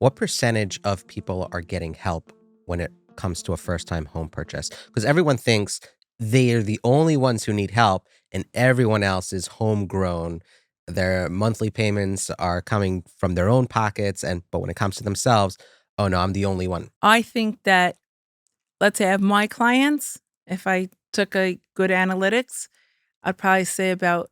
What percentage of people are getting help when it comes to a first-time home purchase? Because everyone thinks they are the only ones who need help and everyone else is homegrown. Their monthly payments are coming from their own pockets, but when it comes to themselves, oh no, I'm the only one. I think that, let's say I have my clients, if I took a good analytics, I'd probably say about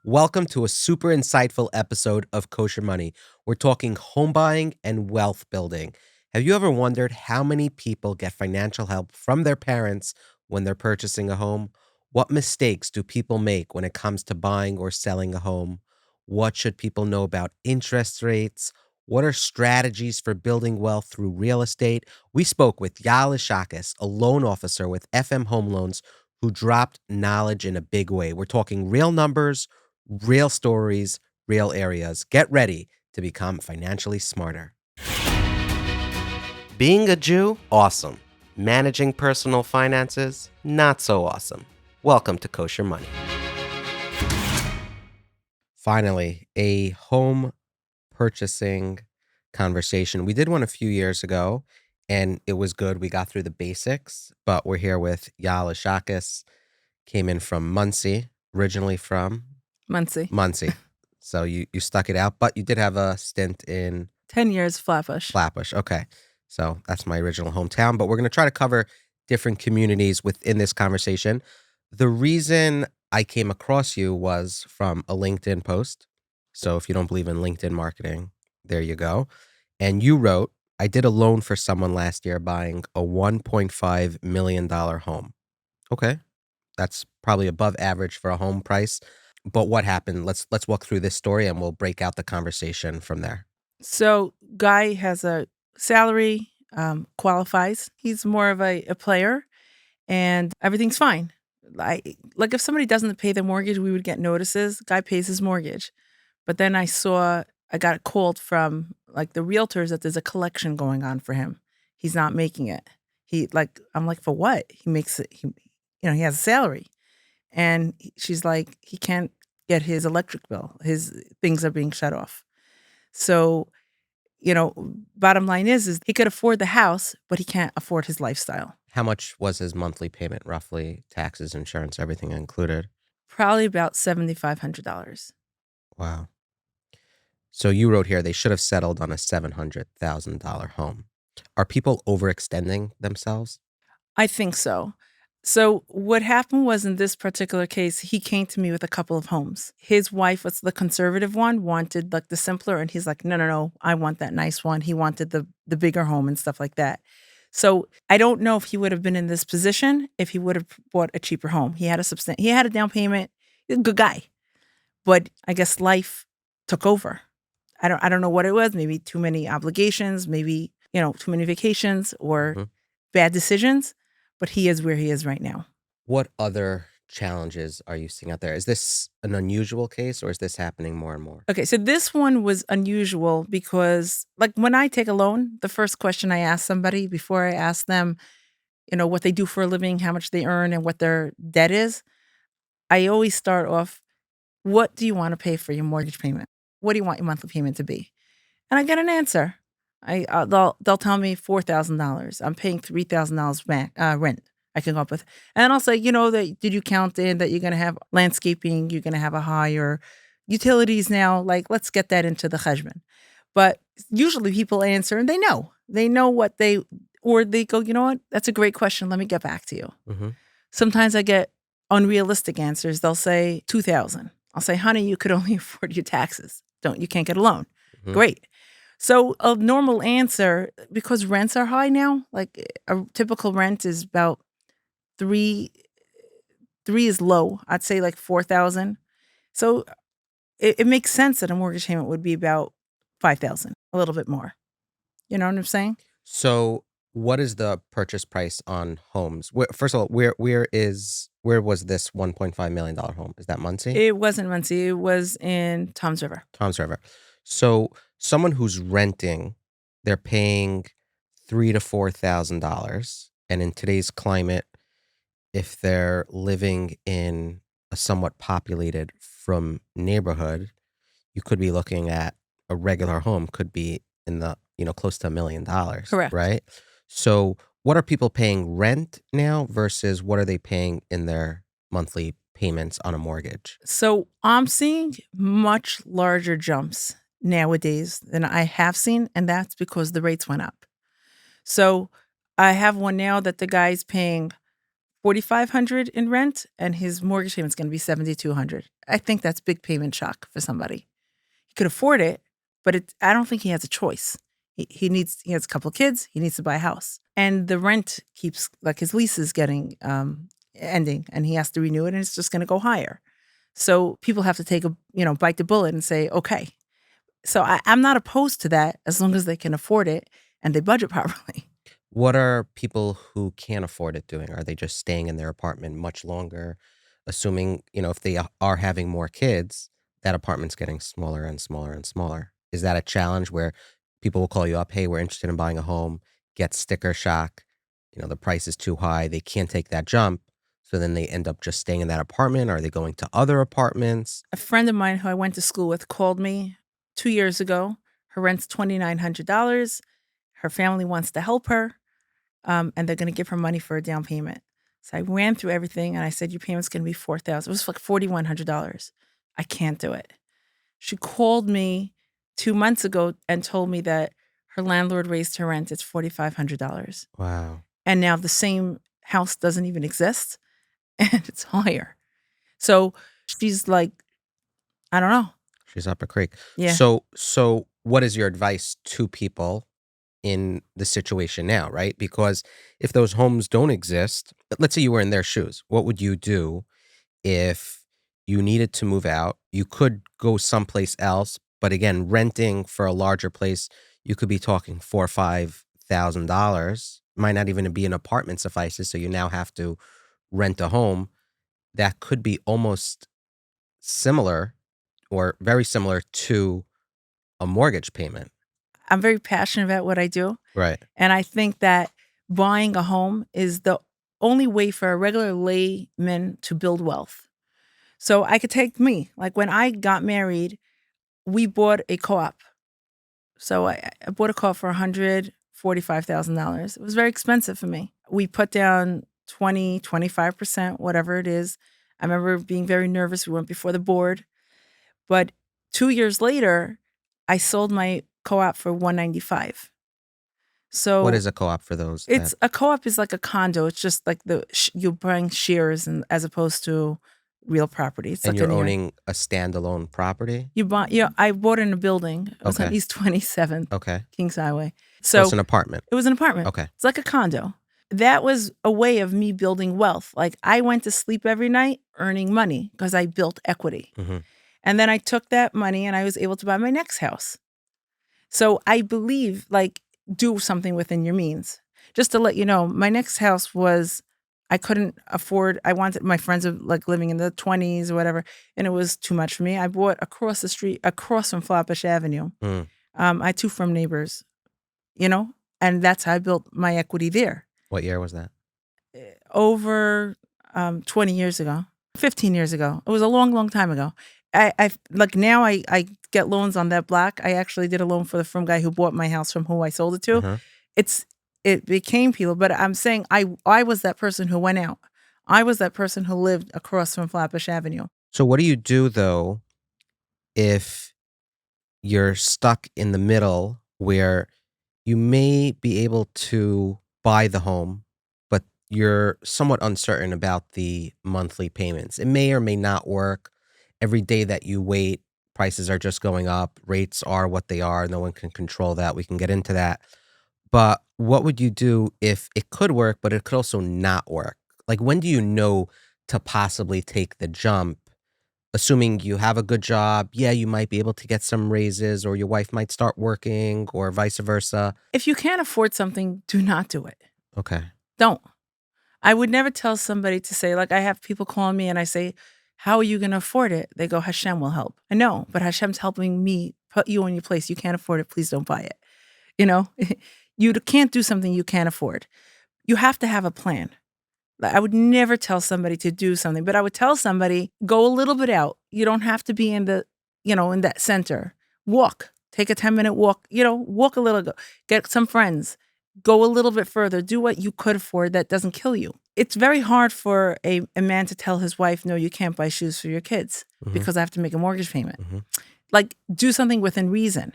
Welcome to a super insightful episode of Kosher Money. We're talking home buying and wealth building. Have you ever wondered how many people get financial help from their parents when they're purchasing a home? What mistakes do people make when it comes to buying or selling a home? What should people know about interest rates? What are strategies for building wealth through real estate? We spoke with Yael Ishakis, a loan officer with FM Home Loans, who dropped knowledge in a big way. We're talking real numbers, real stories, real areas. Get ready to become financially smarter. Being a Jew, awesome. Managing personal finances, not so awesome. Welcome to Kosher Money. Finally, a home purchasing conversation. We did one a few years ago, and it was good. We got through the basics, but we're here with Yael Ishakis, came in from Muncie, originally from Muncie. So you stuck it out, but you did have a stint in 10 years Flatbush. Flatbush. Okay. So that's my original hometown, but we're going to try to cover different communities within this conversation. The reason I came across you was from a LinkedIn post. So if you don't believe in LinkedIn marketing, there you go. And you wrote, I did a loan for someone last year buying a $1.5 million home. Okay. That's probably above average for a home price. But what happened? Let's walk through this story and we'll break out the conversation from there. So guy has a salary, qualifies. He's more of a player and everything's fine. Like if somebody doesn't pay their mortgage, we would get notices. Guy pays his mortgage. But then I got called from like the realtors that there's a collection going on for him. He's not making it. I'm like, for what? He makes it, he has a salary. And she's like, he can't get his electric bill. His things are being shut off. So, bottom line is he could afford the house, but he can't afford his lifestyle. How much was his monthly payment, roughly? Taxes, insurance, everything included? Probably about $7,500. Wow. So you wrote here they should have settled on a $700,000 home. Are people overextending themselves? I think so. So what happened was in this particular case, he came to me with a couple of homes. His wife was the conservative one, wanted like the simpler, and he's like, no, I want that nice one. He wanted the bigger home and stuff like that. So I don't know if he would have been in this position if he would have bought a cheaper home. He had a down payment. He's a good guy, but I guess life took over. I don't know what it was. Maybe too many obligations. Maybe too many vacations or bad decisions. But he is where he is right now. What other challenges are you seeing out there? Is this an unusual case or is this happening more and more? Okay, so this one was unusual because like when I take a loan, the first question I ask somebody before I ask them, what they do for a living, how much they earn and what their debt is, I always start off, what do you want to pay for your mortgage payment? What do you want your monthly payment to be? And I get an answer. They'll tell me $4,000. I'm paying $3,000 rent. I can go up with, and I'll say, did you count in that you're going to have landscaping? You're going to have a higher utilities now. Like, let's get that into the cheshbon. But usually people answer and they know what or they go, you know what? That's a great question. Let me get back to you. Mm-hmm. Sometimes I get unrealistic answers. They'll say $2,000. I'll say, honey, you could only afford your taxes. You can't get a loan. Mm-hmm. Great. So a normal answer, because rents are high now, like a typical rent is about three is low. I'd say like 4,000. So it makes sense that a mortgage payment would be about 5,000, a little bit more. You know what I'm saying? So what is the purchase price on homes? First of all, where was this $1.5 million home? Is that Muncie? It wasn't Muncie. It was in Toms River. Toms River. So someone who's renting, they're paying $3,000 to $4,000, and in today's climate, if they're living in a somewhat populated from neighborhood, you could be looking at a regular home could be in the, close to $1 million, Correct. right? So what are people paying rent now versus what are they paying in their monthly payments on a mortgage? So I'm seeing much larger jumps nowadays than I have seen, and that's because the rates went up. So I have one now that the guy's paying 4,500 in rent, and his mortgage payment's going to be 7,200. I think that's big payment shock for somebody. He could afford it, but I don't think he has a choice. He has a couple of kids. He needs to buy a house, and the rent keeps, like, his lease is getting ending, and he has to renew it, and it's just going to go higher. So people have to take bite the bullet and say, okay. So I'm not opposed to that as long as they can afford it and they budget properly. What are people who can't afford it doing? Are they just staying in their apartment much longer? Assuming, if they are having more kids, that apartment's getting smaller and smaller and smaller. Is that a challenge where people will call you up, hey, we're interested in buying a home, get sticker shock, the price is too high, they can't take that jump. So then they end up just staying in that apartment. Are they going to other apartments? A friend of mine who I went to school with called me 2 years ago. Her rent's $2,900. Her family wants to help her, and they're going to give her money for a down payment. So I ran through everything, and I said, your payment's going to be $4,000. It was like $4,100. I can't do it. She called me 2 months ago and told me that her landlord raised her rent. It's $4,500. Wow. And now the same house doesn't even exist, and it's higher. So she's like, I don't know. She's up a creek. Yeah. So what is your advice to people in the situation now, right? Because if those homes don't exist, let's say you were in their shoes, what would you do if you needed to move out? You could go someplace else, but again, renting for a larger place, you could be talking $4,000 or $5,000. Might not even be an apartment suffices, so you now have to rent a home. That could be almost similar or very similar to a mortgage payment. I'm very passionate about what I do. Right. And I think that buying a home is the only way for a regular layman to build wealth. So I could take me. Like when I got married, we bought a co-op. So I bought a co-op for $145,000. It was very expensive for me. We put down 20, 25%, whatever it is. I remember being very nervous. We went before the board. But 2 years later, I sold my co-op for $195. So What is a co-op for those it's that a co-op is like a condo. It's just like you buying shares and as opposed to real property. It's and like you're owning a standalone property? you bought. Yeah, I bought in a building. It was on Okay. East 27th Okay. Kings Highway. So it's So an apartment. it was an apartment. Okay. It's like a condo. That was a way of me building wealth. Like I went to sleep every night earning money because I built equity. Mhm. And then I took that money and I was able to buy my next house. So I believe, like, do something within your means. Just to let you know, my next house was, I couldn't afford, I wanted, my friends are like living in the 20s or whatever, and it was too much for me. I bought across the street, across from Flatbush Avenue. Mm. I had 2 from neighbors, and that's how I built my equity there. What year was that? Over 20 years ago, 15 years ago. It was a long, long time ago. I like now I get loans on that block. I actually did a loan from guy who bought my house from who I sold it to. Uh-huh. It became people, but I'm saying I was that person who went out. I was that person who lived across from Flatbush Avenue. So what do you do though if you're stuck in the middle where you may be able to buy the home, but you're somewhat uncertain about the monthly payments? It may or may not work. Every day that you wait, prices are just going up. Rates are what they are. No one can control that. We can get into that. But what would you do if it could work, but it could also not work? Like, when do you know to possibly take the jump? Assuming you have a good job, yeah, you might be able to get some raises, or your wife might start working, or vice versa. If you can't afford something, do not do it. Okay. Don't. I would never tell somebody to say, like, I have people calling me and I say, how are you going to afford it? They go, Hashem will help. I know, but Hashem's helping me put you in your place. You can't afford it. Please don't buy it. You can't do something you can't afford. You have to have a plan. Like, I would never tell somebody to do something, but I would tell somebody, go a little bit out. You don't have to be in in that center. Walk. Take a 10-minute walk, walk a little, get some friends, go a little bit further, do what you could afford that doesn't kill you. It's very hard for a man to tell his wife, no, you can't buy shoes for your kids because I have to make a mortgage payment. Like, do something within reason.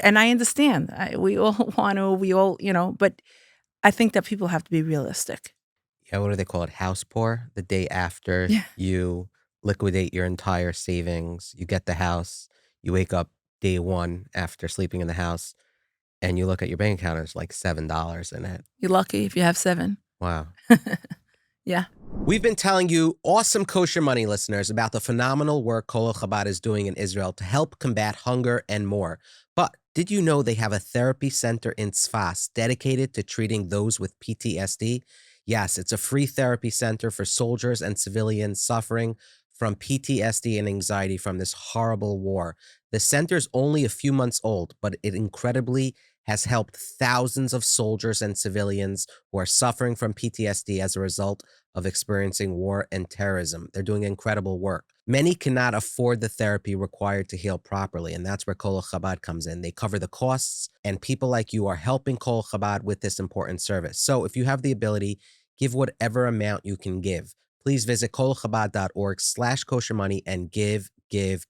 And I understand. We all want to, but I think that people have to be realistic. Yeah, what do they call it? House poor? The day after Yeah. you liquidate your entire savings, you get the house, you wake up day one after sleeping in the house, and you look at your bank account, there's like $7 in it. You're lucky if you have 7. Wow. Yeah. We've been telling you, awesome Kosher Money listeners, about the phenomenal work Colel Chabad is doing in Israel to help combat hunger and more. But did you know they have a therapy center in Tzfas dedicated to treating those with PTSD? Yes, it's a free therapy center for soldiers and civilians suffering from PTSD and anxiety from this horrible war. The center's only a few months old, but it incredibly has helped thousands of soldiers and civilians who are suffering from PTSD as a result of experiencing war and terrorism. They're doing incredible work. Many cannot afford the therapy required to heal properly, and that's where Colel Chabad comes in. They cover the costs, and people like you are helping Colel Chabad with this important service. So if you have the ability, give whatever amount you can give. Please visit kohelchabad.org/koshermoney and give. You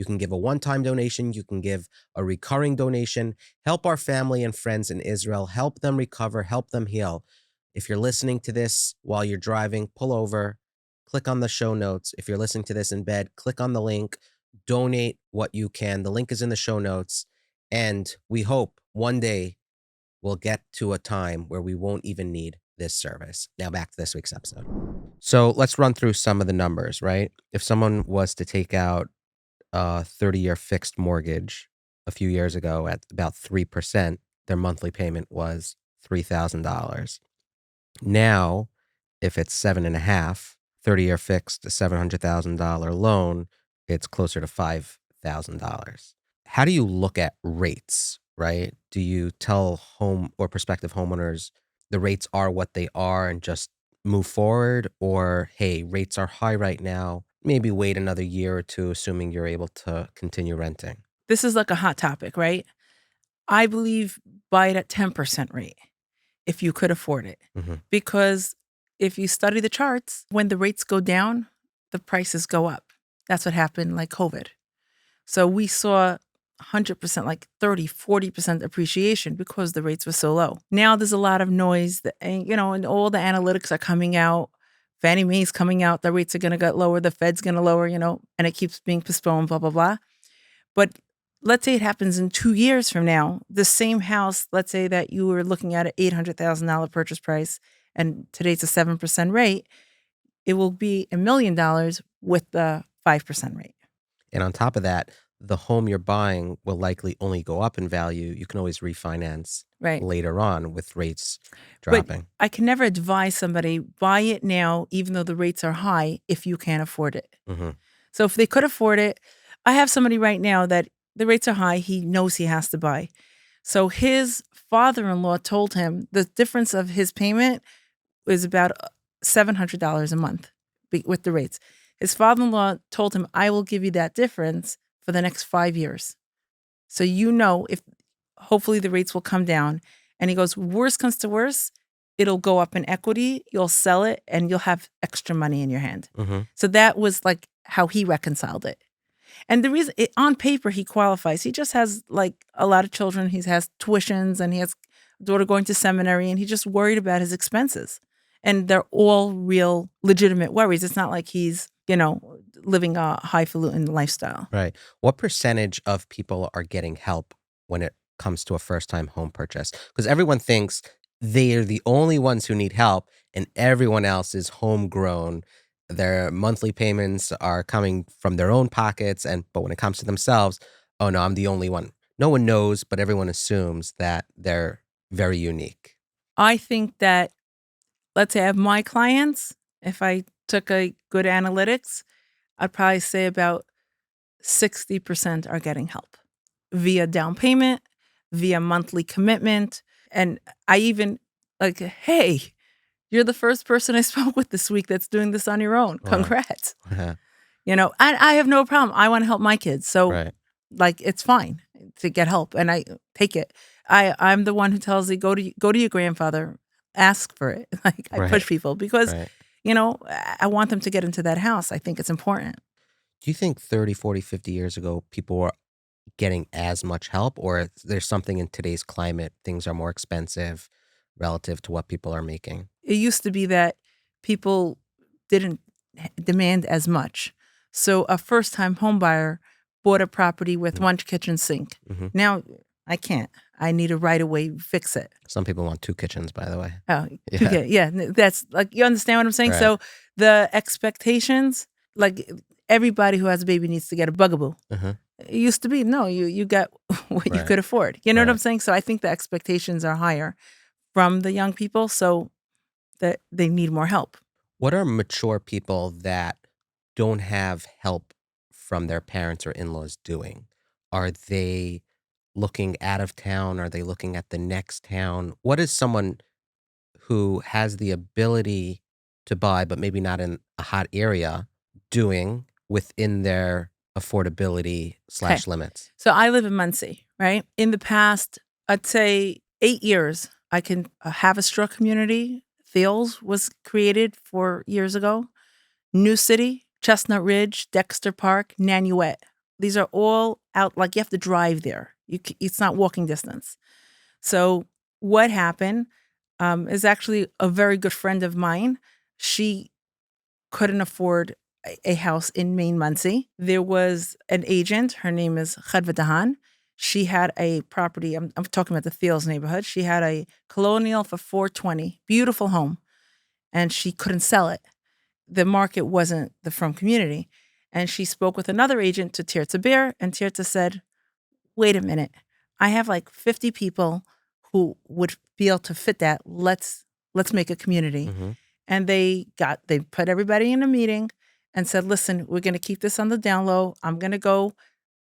can give a one-time donation. You can give a recurring donation. Help our family and friends in Israel. Help them recover. Help them heal. If you're listening to this while you're driving, pull over, click on the show notes. If you're listening to this in bed, click on the link, donate what you can. The link is in the show notes. And we hope one day we'll get to a time where we won't even need this service. Now back to this week's episode. So let's run through some of the numbers, right? If someone was to take out a 30-year fixed mortgage a few years ago at about 3%, their monthly payment was $3,000. Now, if it's 7.5, 30-year fixed, a $700,000 loan, it's closer to $5,000. How do you look at rates, right? Do you tell home or prospective homeowners the rates are what they are and just move forward? Or, hey, rates are high right now, maybe wait another year or two, assuming you're able to continue renting? This is like a hot topic, right? I believe buy it at 10% rate if you could afford it. Because if you study the charts, when the rates go down, the prices go up. That's what happened like COVID. So we saw 100%, like 30, 40% appreciation because the rates were so low. Now there's a lot of noise, and all the analytics are coming out. Fannie Mae's coming out, the rates are going to get lower, the Fed's going to lower, and it keeps being postponed, blah, blah, blah. But let's say it happens in 2 years from now, the same house, let's say that you were looking at an $800,000 purchase price, and today's a 7% rate, it will be $1 million with the 5% rate. And on top of that, the home you're buying will likely only go up in value. You can always refinance later on with rates dropping. But I can never advise somebody, buy it now, even though the rates are high, if you can't afford it. So if they could afford it, I have somebody right now that the rates are high. He knows he has to buy. So his father-in-law told him the difference of his payment is about $700 a month with the rates. His father-in-law told him, I will give you that difference for the next 5 years. So if hopefully the rates will come down. And he goes, worst comes to worst, it'll go up in equity, you'll sell it, and you'll have extra money in your hand. So that was like how he reconciled it. And the reason, on paper, he qualifies. He just has like a lot of children. He has tuitions and he has a daughter going to seminary, and he's just worried about his expenses. And they're all real legitimate worries. It's not like he's, living a highfalutin lifestyle. Right. What percentage of people are getting help when it comes to a first-time home purchase? Because everyone thinks they are the only ones who need help and everyone else is homegrown. Their monthly payments are coming from their own pockets, but when it comes to themselves, oh no, I'm the only one. No one knows, but everyone assumes that they're very unique. I think that, let's say I have my clients, if I took a good analytics, I'd probably say about 60% are getting help via down payment, via monthly commitment. And I even hey, you're the first person I spoke with this week that's doing this on your own. Congrats. Wow. I have no problem. I want to help my kids. So it's fine. to get help, and I take it. I'm the one who tells you go to your grandfather, ask for it. Like I Right. push people because Right. I want them to get into that house. I think it's important. Do you think 30, 40, 50 years ago, people were getting as much help, or there's something in today's climate, things are more expensive relative to what people are making? It used to be that people didn't demand as much. So a first-time home buyer bought a property with Mm, one kitchen sink. mhm. Now I can't. I need to right away fix it. Some people want 2 kitchens, by the way. Oh, Yeah. yeah, that's like you understand what I'm saying? Right. So the expectations, like everybody who has a baby needs to get a bugaboo. Uh-huh. It used to be, no, you got what you Right. could afford. You know what I'm Right. saying? So I think the expectations are higher from the young people, so that they need more help. What are mature people that don't have help from their parents or in-laws doing? Are they looking out of town? Are they looking at the next town? What is someone who has the ability to buy, but maybe not in a hot area, doing within their affordability Okay. slash limits? So I live in Muncie, right? In the past, I'd say 8 years, I can have a straw community. Thiels was created 4 years ago. New City, Chestnut Ridge, Dexter Park, Nanuet. These are all out, like you have to drive there. It's not walking distance. So what happened is actually a very good friend of mine. She couldn't afford a house in Main Muncie. There was an agent. Her name is Chadva Dahan. She had a property. I'm talking about the Thiels neighborhood. She had a colonial for 420, beautiful home, and she couldn't sell it. The market wasn't the From community. And she spoke with another agent to Tirza Bear, and Tirza said, wait a minute, I have like 50 people who would be able to fit that. Let's make a community. Mhm. And they put everybody in a meeting and said, listen, we're going to keep this on the down low. I'm going to go.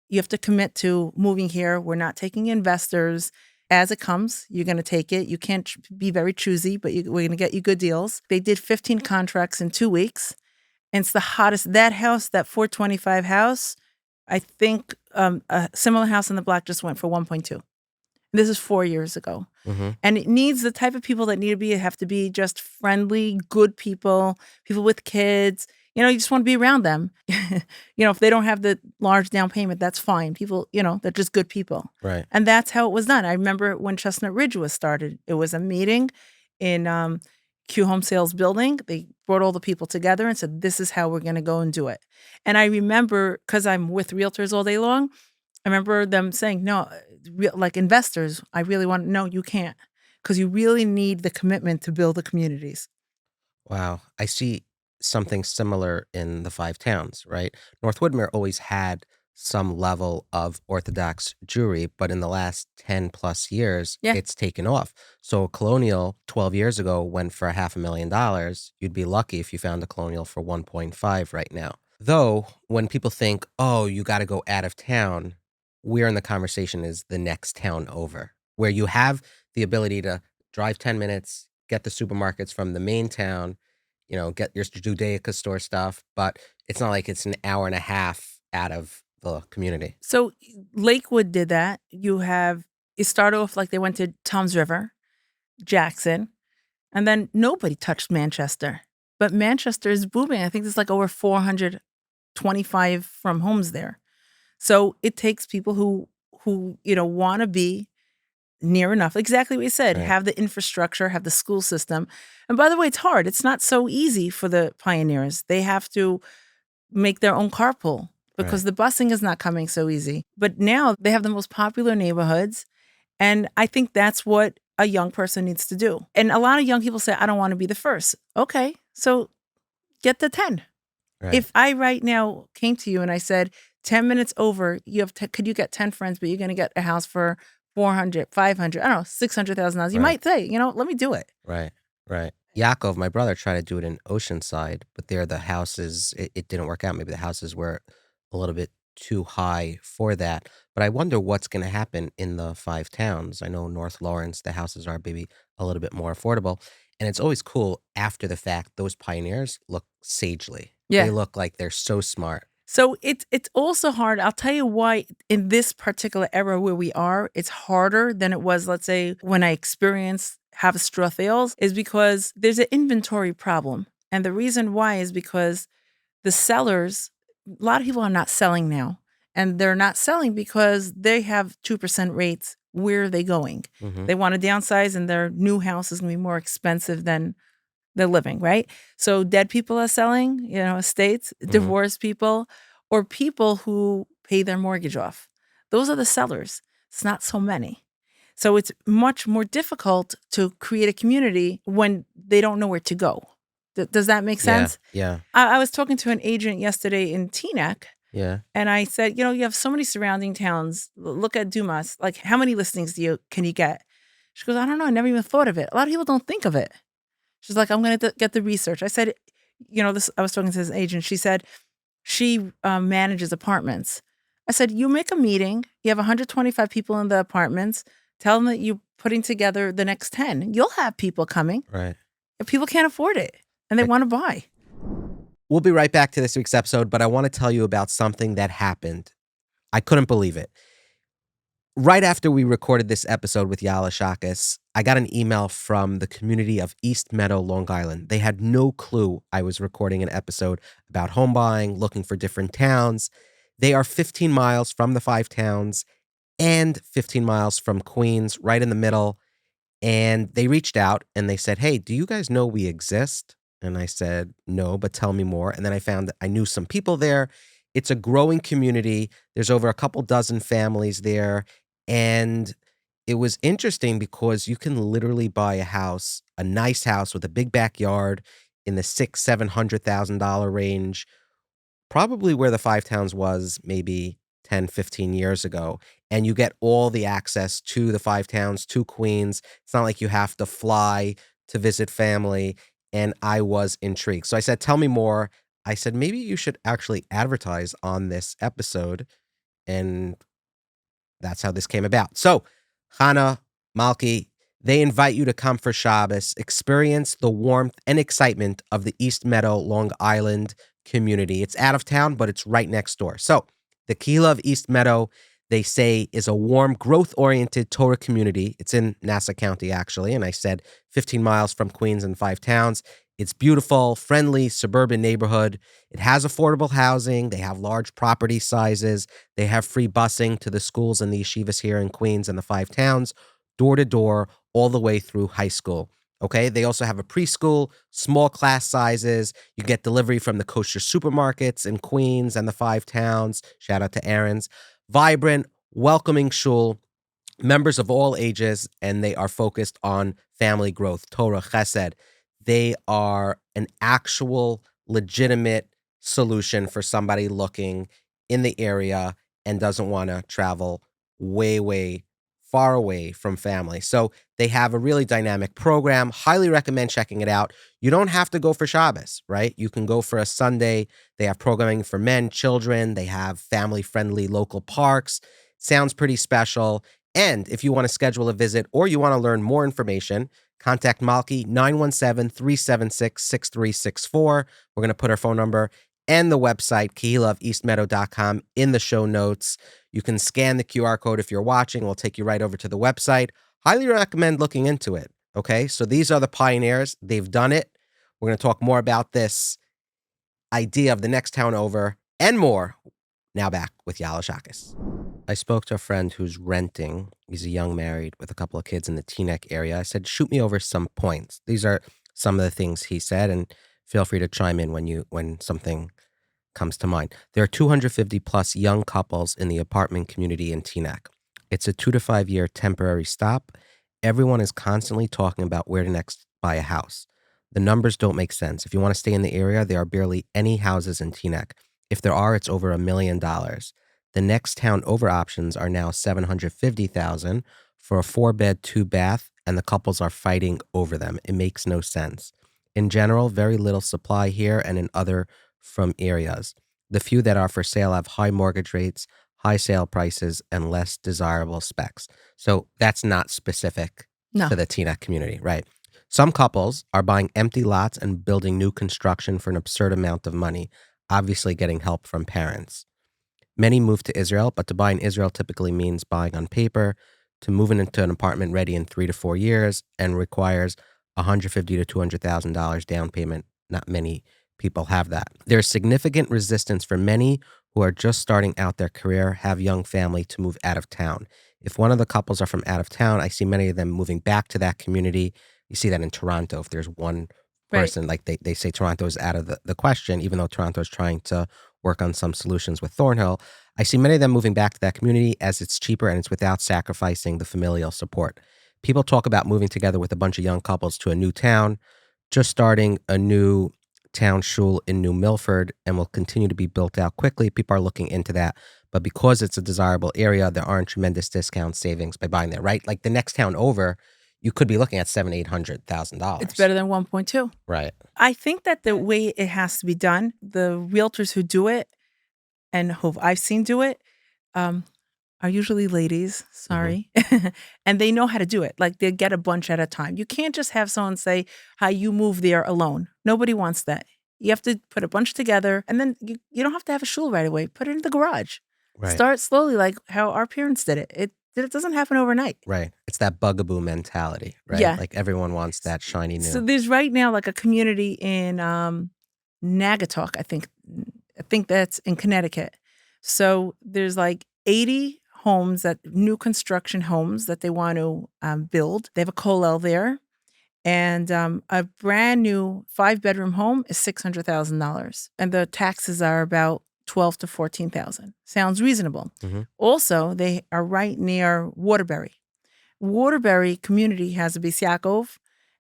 You have to commit to moving here. We're not taking investors. As it comes, you're going to take it. You can't be very choosy, but we're going to get you good deals. They did 15 contracts in 2 weeks. And it's the hottest. That house, that 425 house, I think a similar house in the block just went for 1.2. This is 4 years ago. Mhm. And it needs the type of people that need to be have to be just friendly, good people, people with kids. You just want to be around them. If they don't have the large down payment, that's fine. People, they're just good people. Right. And that's how it was done. I remember when Chestnut Ridge was started, it was a meeting in Q Home Sales building. They brought all the people together and said, this is how we're going to go and do it. And I remember, because I'm with realtors all day long, I remember them saying, no, like investors, I really want, no, you can't, because you really need the commitment to build the communities. Wow. I see something similar in the 5 towns, right? North Woodmere always had some level of Orthodox Jewry, but in the last 10 plus years, Yeah. it's taken off. So a colonial 12 years ago went for $500,000. You'd be lucky if you found a colonial for 1.5 right now. Though, when people think, oh, you got to go out of town, where in the conversation is the next town over, where you have the ability to drive 10 minutes, get the supermarkets from the main town, get your Judaica store stuff, but it's not like it's an hour and a half out of the community. So Lakewood did that. It started off like they went to Tom's River, Jackson, and then nobody touched Manchester. But Manchester is booming. I think there's like over 425 from homes there. So it takes people who want to be near enough. Exactly what you said. Right. Have the infrastructure, have the school system. And by the way, it's hard. It's not so easy for the pioneers. They have to make their own carpool because Right. the busing is not coming so easy. But now they have the most popular neighborhoods. And I think that's what a young person needs to do. And a lot of young people say, I don't want to be the first. Okay, so get the 10. Right. If I right now came to you and I said, 10 minutes over, could you get 10 friends, but you're going to get a house for 400, 500, I don't know, $600,000. You Right. might say, let me do it. Right. Right. Yaakov, my brother, tried to do it in Oceanside, but there the houses, it didn't work out. Maybe the houses were a little bit too high for that. But I wonder what's going to happen in the 5 towns. I know North Lawrence, the houses are maybe a little bit more affordable. And it's always cool after the fact, those pioneers look sagely. They Yeah. look like they're so smart. So it's also hard. I'll tell you why in this particular era where we are, it's harder than it was, let's say, when I experienced have straw sales, is because there's an inventory problem. And the reason why is because the sellers, a lot of people are not selling now. And they're not selling because they have 2% rates. Where are they going? Hmm. They want to downsize and their new house is going to be more expensive than they're living, right? So dead people are selling, estates, Hmm. divorced people, or people who pay their mortgage off. Those are the sellers. It's not so many. So it's much more difficult to create a community when they don't know where to go. Does that make Yeah. sense? Yeah. I was talking to an agent yesterday in Teaneck, Yeah. and I said, you have so many surrounding towns. Look at Dumas. Like, how many listings can you get? She goes, I don't know. I never even thought of it. A lot of people don't think of it. She's like, I'm going to get the research. I said, this. I was talking to this agent. She said she manages apartments. I said, you make a meeting. You have 125 people in the apartments. Tell them that you're putting together the next 10. You'll have people coming. Right. If people can't afford it and they Right. want to buy. We'll be right back to this week's episode, but I want to tell you about something that happened. I couldn't believe it. Right after we recorded this episode with Yael Ishakis, I got an email from the community of East Meadow, Long Island. They had no clue I was recording an episode about home buying, looking for different towns. They are 15 miles from the five towns and 15 miles from Queens, right in the middle. And they reached out and they said, "Hey, do you guys know we exist?" And I said, "No, but tell me more." And then I found that I knew some people there. It's a growing community. There's over a couple dozen families there. And it was interesting because you can literally buy a house, a nice house with a big backyard in the $600,000-700,000 range, probably where the Five Towns was maybe 10, 15 years ago. And you get all the access to the Five Towns, to Queens. It's not like you have to fly to visit family. And I was intrigued. So I said, "Tell me more." I said, "Maybe you should actually advertise on this episode." And that's how this came about. So, Hannah, Malki, they invite you to come for Shabbos, experience the warmth and excitement of the East Meadow, Long Island community. It's out of town, but it's right next door. So, the Kehilla of East Meadow, they say, is a warm, growth oriented Torah community. It's in Nassau County, actually. And I said 15 miles from Queens and five towns. It's beautiful, friendly, suburban neighborhood. It has affordable housing. They have large property sizes. They have free busing to the schools and the yeshivas here in Queens and the five towns, door to door, all the way through high school. Okay. They also have a preschool, small class sizes. You get delivery from the kosher supermarkets in Queens and the five towns. Shout out to Aaron's. Vibrant, welcoming shul, members of all ages, and they are focused on family growth, Torah, Chesed. They are an actual legitimate solution for somebody looking in the area and doesn't want to travel way, way far away from family. So they have a really dynamic program. Highly recommend checking it out. You don't have to go for Shabbos, right? You can go for a Sunday. They have programming for men, children. They have family-friendly local parks. Sounds pretty special. And if you want to schedule a visit or you want to learn more information, contact Malki, 917-376-6364. We're going to put her phone number and the website, KehillaofEastMeadow.com, in the show notes. You can scan the QR code if you're watching. We'll take you right over to the website. Highly recommend looking into it. Okay, so these are the pioneers. They've done it. We're going to talk more about this idea of the next town over and more. Now back with Yael Ishakis. I spoke to a friend who's renting. He's a young married with a couple of kids in the Teaneck area. I said, "Shoot me over some points." These are some of the things he said, and feel free to chime in when something comes to mind. There are 250 plus young couples in the apartment community in Teaneck. It's a 2 to 5 year temporary stop. Everyone is constantly talking about where to next buy a house. The numbers don't make sense. If you want to stay in the area, there are barely any houses in Teaneck. If there are, it's over $1 million. The next town over options are now $750,000 for a 4-bed, 2-bath, and the couples are fighting over them. It makes no sense. In general, very little supply here and in other from areas. The few that are for sale have high mortgage rates, high sale prices, and less desirable specs. So that's not specific No. to the Teaneck community, right? Some couples are buying empty lots and building new construction for an absurd amount of money. obviously getting help from parents. Many move to Israel, but to buy in Israel typically means buying on paper, to moving into an apartment ready in 3 to 4 years, and requires $150,000 to $200,000 down payment. Not many people have that. There's significant resistance for many who are just starting out their career, have young family, to move out of town. If one of the couples are from out of town, I see many of them moving back to that community. You see that in Toronto. If there's one Right. person, like they say Toronto is out of the question, even though Toronto is trying to work on some solutions with Thornhill. I see many of them moving back to that community as it's cheaper and it's without sacrificing the familial support. People talk about moving together with a bunch of young couples to a new town, just starting a new town shul in New Milford, and will continue to be built out quickly. People are looking into that. But because it's a desirable area, there aren't tremendous discount savings by buying there, right? Like the next town over, you could be looking at $700,000-$800,000. It's better than 1.2. Right. I think that the way it has to be done, the realtors who do it and who I've seen do it, are usually ladies, sorry. And they know how to do it. Like they get a bunch at a time. You can't just have someone say how you move there alone. Nobody wants that. You have to put a bunch together, and then you don't have to have a shul right away. Put it in the garage. Right. Start slowly, like how our parents did it. It doesn't happen overnight. Right. It's that bugaboo mentality, right? Yeah. Like everyone wants that shiny new. So there's right now like a community in Nagatuck, I think that's in Connecticut. So there's like 80 homes, that new construction homes that they want to build. They have a Colel there. And a brand new 5-bedroom home is $600,000. And the taxes are about $12,000 to $14,000. Sounds reasonable. Also, they are right near Waterbury. Waterbury community has a Beis Yaakov,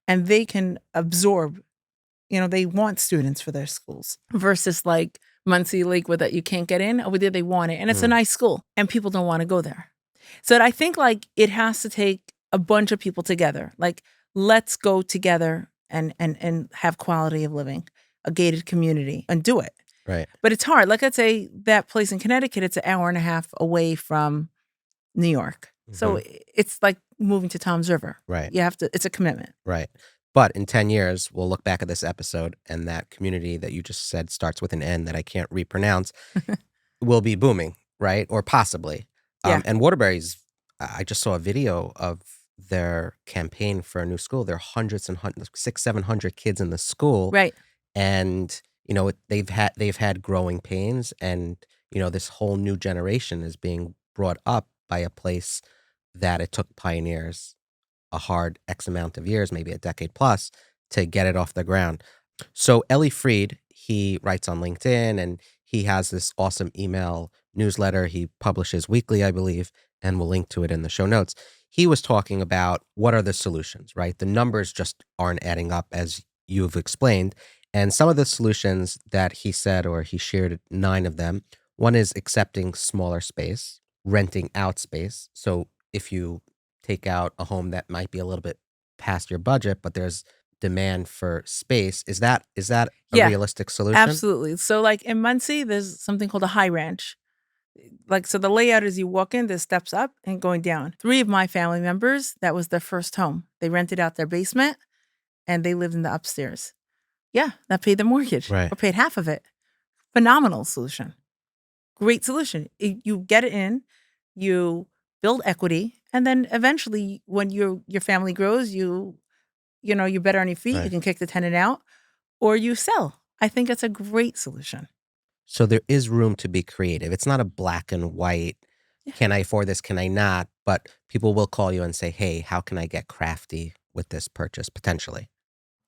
and they can absorb, they want students for their schools versus like Muncie Lakewood that you can't get in. Over there, they want it. And it's a nice school, and people don't want to go there. So I think like it has to take a bunch of people together. Like, let's go together and have quality of living, a gated community, and do it. Right. But it's hard. Like I'd say that place in Connecticut, it's an hour and a half away from New York. So it's like moving to Tom's River. Right. You have to, it's a commitment. Right. But in 10 years, we'll look back at this episode, and that community that you just said starts with an N that I can't repronounce will be booming, right? Or possibly. Yeah. And Waterbury's, I just saw a video of their campaign for a new school. There are hundreds and hundreds, 600-700 kids in the school. Right. And, they've had growing pains, and, this whole new generation is being brought up by a place that it took pioneers a hard X amount of years, maybe a decade plus, to get it off the ground. So Eli Fried, he writes on LinkedIn, and he has this awesome email newsletter he publishes weekly, I believe, and we'll link to it in the show notes. He was talking about what are the solutions, right? The numbers just aren't adding up, as you've explained. And some of the solutions that he said, or he shared 9 of them. One is accepting smaller space, renting out space. So if you take out a home that might be a little bit past your budget, but there's demand for space, is that a realistic solution? Absolutely. So like in Muncie, there's something called a high ranch. Like, so the layout is you walk in, there's steps up and going down. 3 of my family members, that was their first home. They rented out their basement and they lived in the upstairs. Yeah, that paid the mortgage. Right. Or paid half of it. Phenomenal solution. Great solution. You get it in, you build equity, and then eventually when your family grows, you're better on your feet, Right. you can kick the tenant out, or you sell. I think it's a great solution. So there is room to be creative. It's not a black and white, can I afford this, can I not? But people will call you and say, hey, how can I get crafty with this purchase, potentially?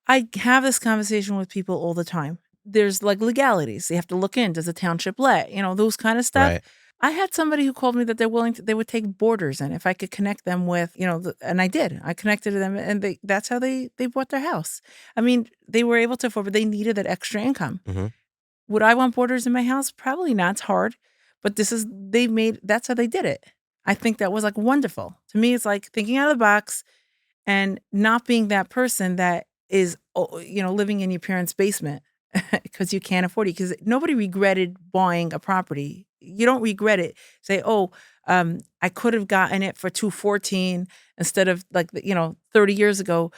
I have this conversation with people all the time. There's like legalities. You have to look in. Does the township let? Those kind of stuff. Right. I had somebody who called me that they would take boarders in if I could connect them with, and I did. I connected to them, and that's how they bought their house. I mean, they were able to afford, but they needed that extra income. Would I want boarders in my house? Probably not. It's hard, but that's how they did it. I think that was like wonderful. To me, it's like thinking out of the box and not being that person that is, living in your parents' basement because you can't afford it. Because nobody regretted buying a property. You don't regret it. Say, I could have gotten it for $214 instead of 30 years ago,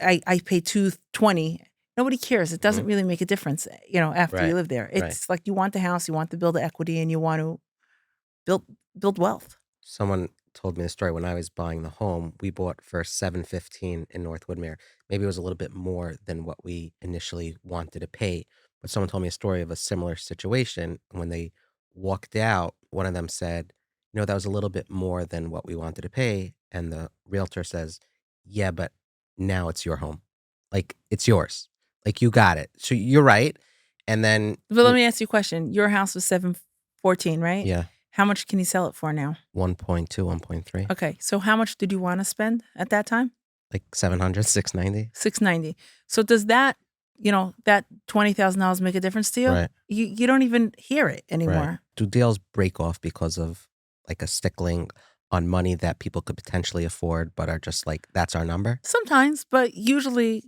I paid $220. Nobody cares. It doesn't really make a difference, after you Right. live there. Right. It's like you want the house, you want to build the equity, and you want to build wealth. Someone told me the story when I was buying the home. We bought for 715 in North Woodmere. Maybe it was a little bit more than what we initially wanted to pay. But someone told me a story of a similar situation. When they walked out, one of them said, that was a little bit more than what we wanted to pay. And the realtor says, yeah, but now it's your home. Like, it's yours. Like, you got it. So you're right. And then, But let me ask you a question. Your house was 714, right? yeah, How much can you sell it for now? 1.2, 1.3, Okay, so how much did you want to spend at that time? like 700, 690. 690. So does that, that $20,000 make a difference to you? Right. You don't even hear it anymore. Right. Do deals break off because of like a stickling on money that people could potentially afford, but are just like, that's our number? Sometimes, but usually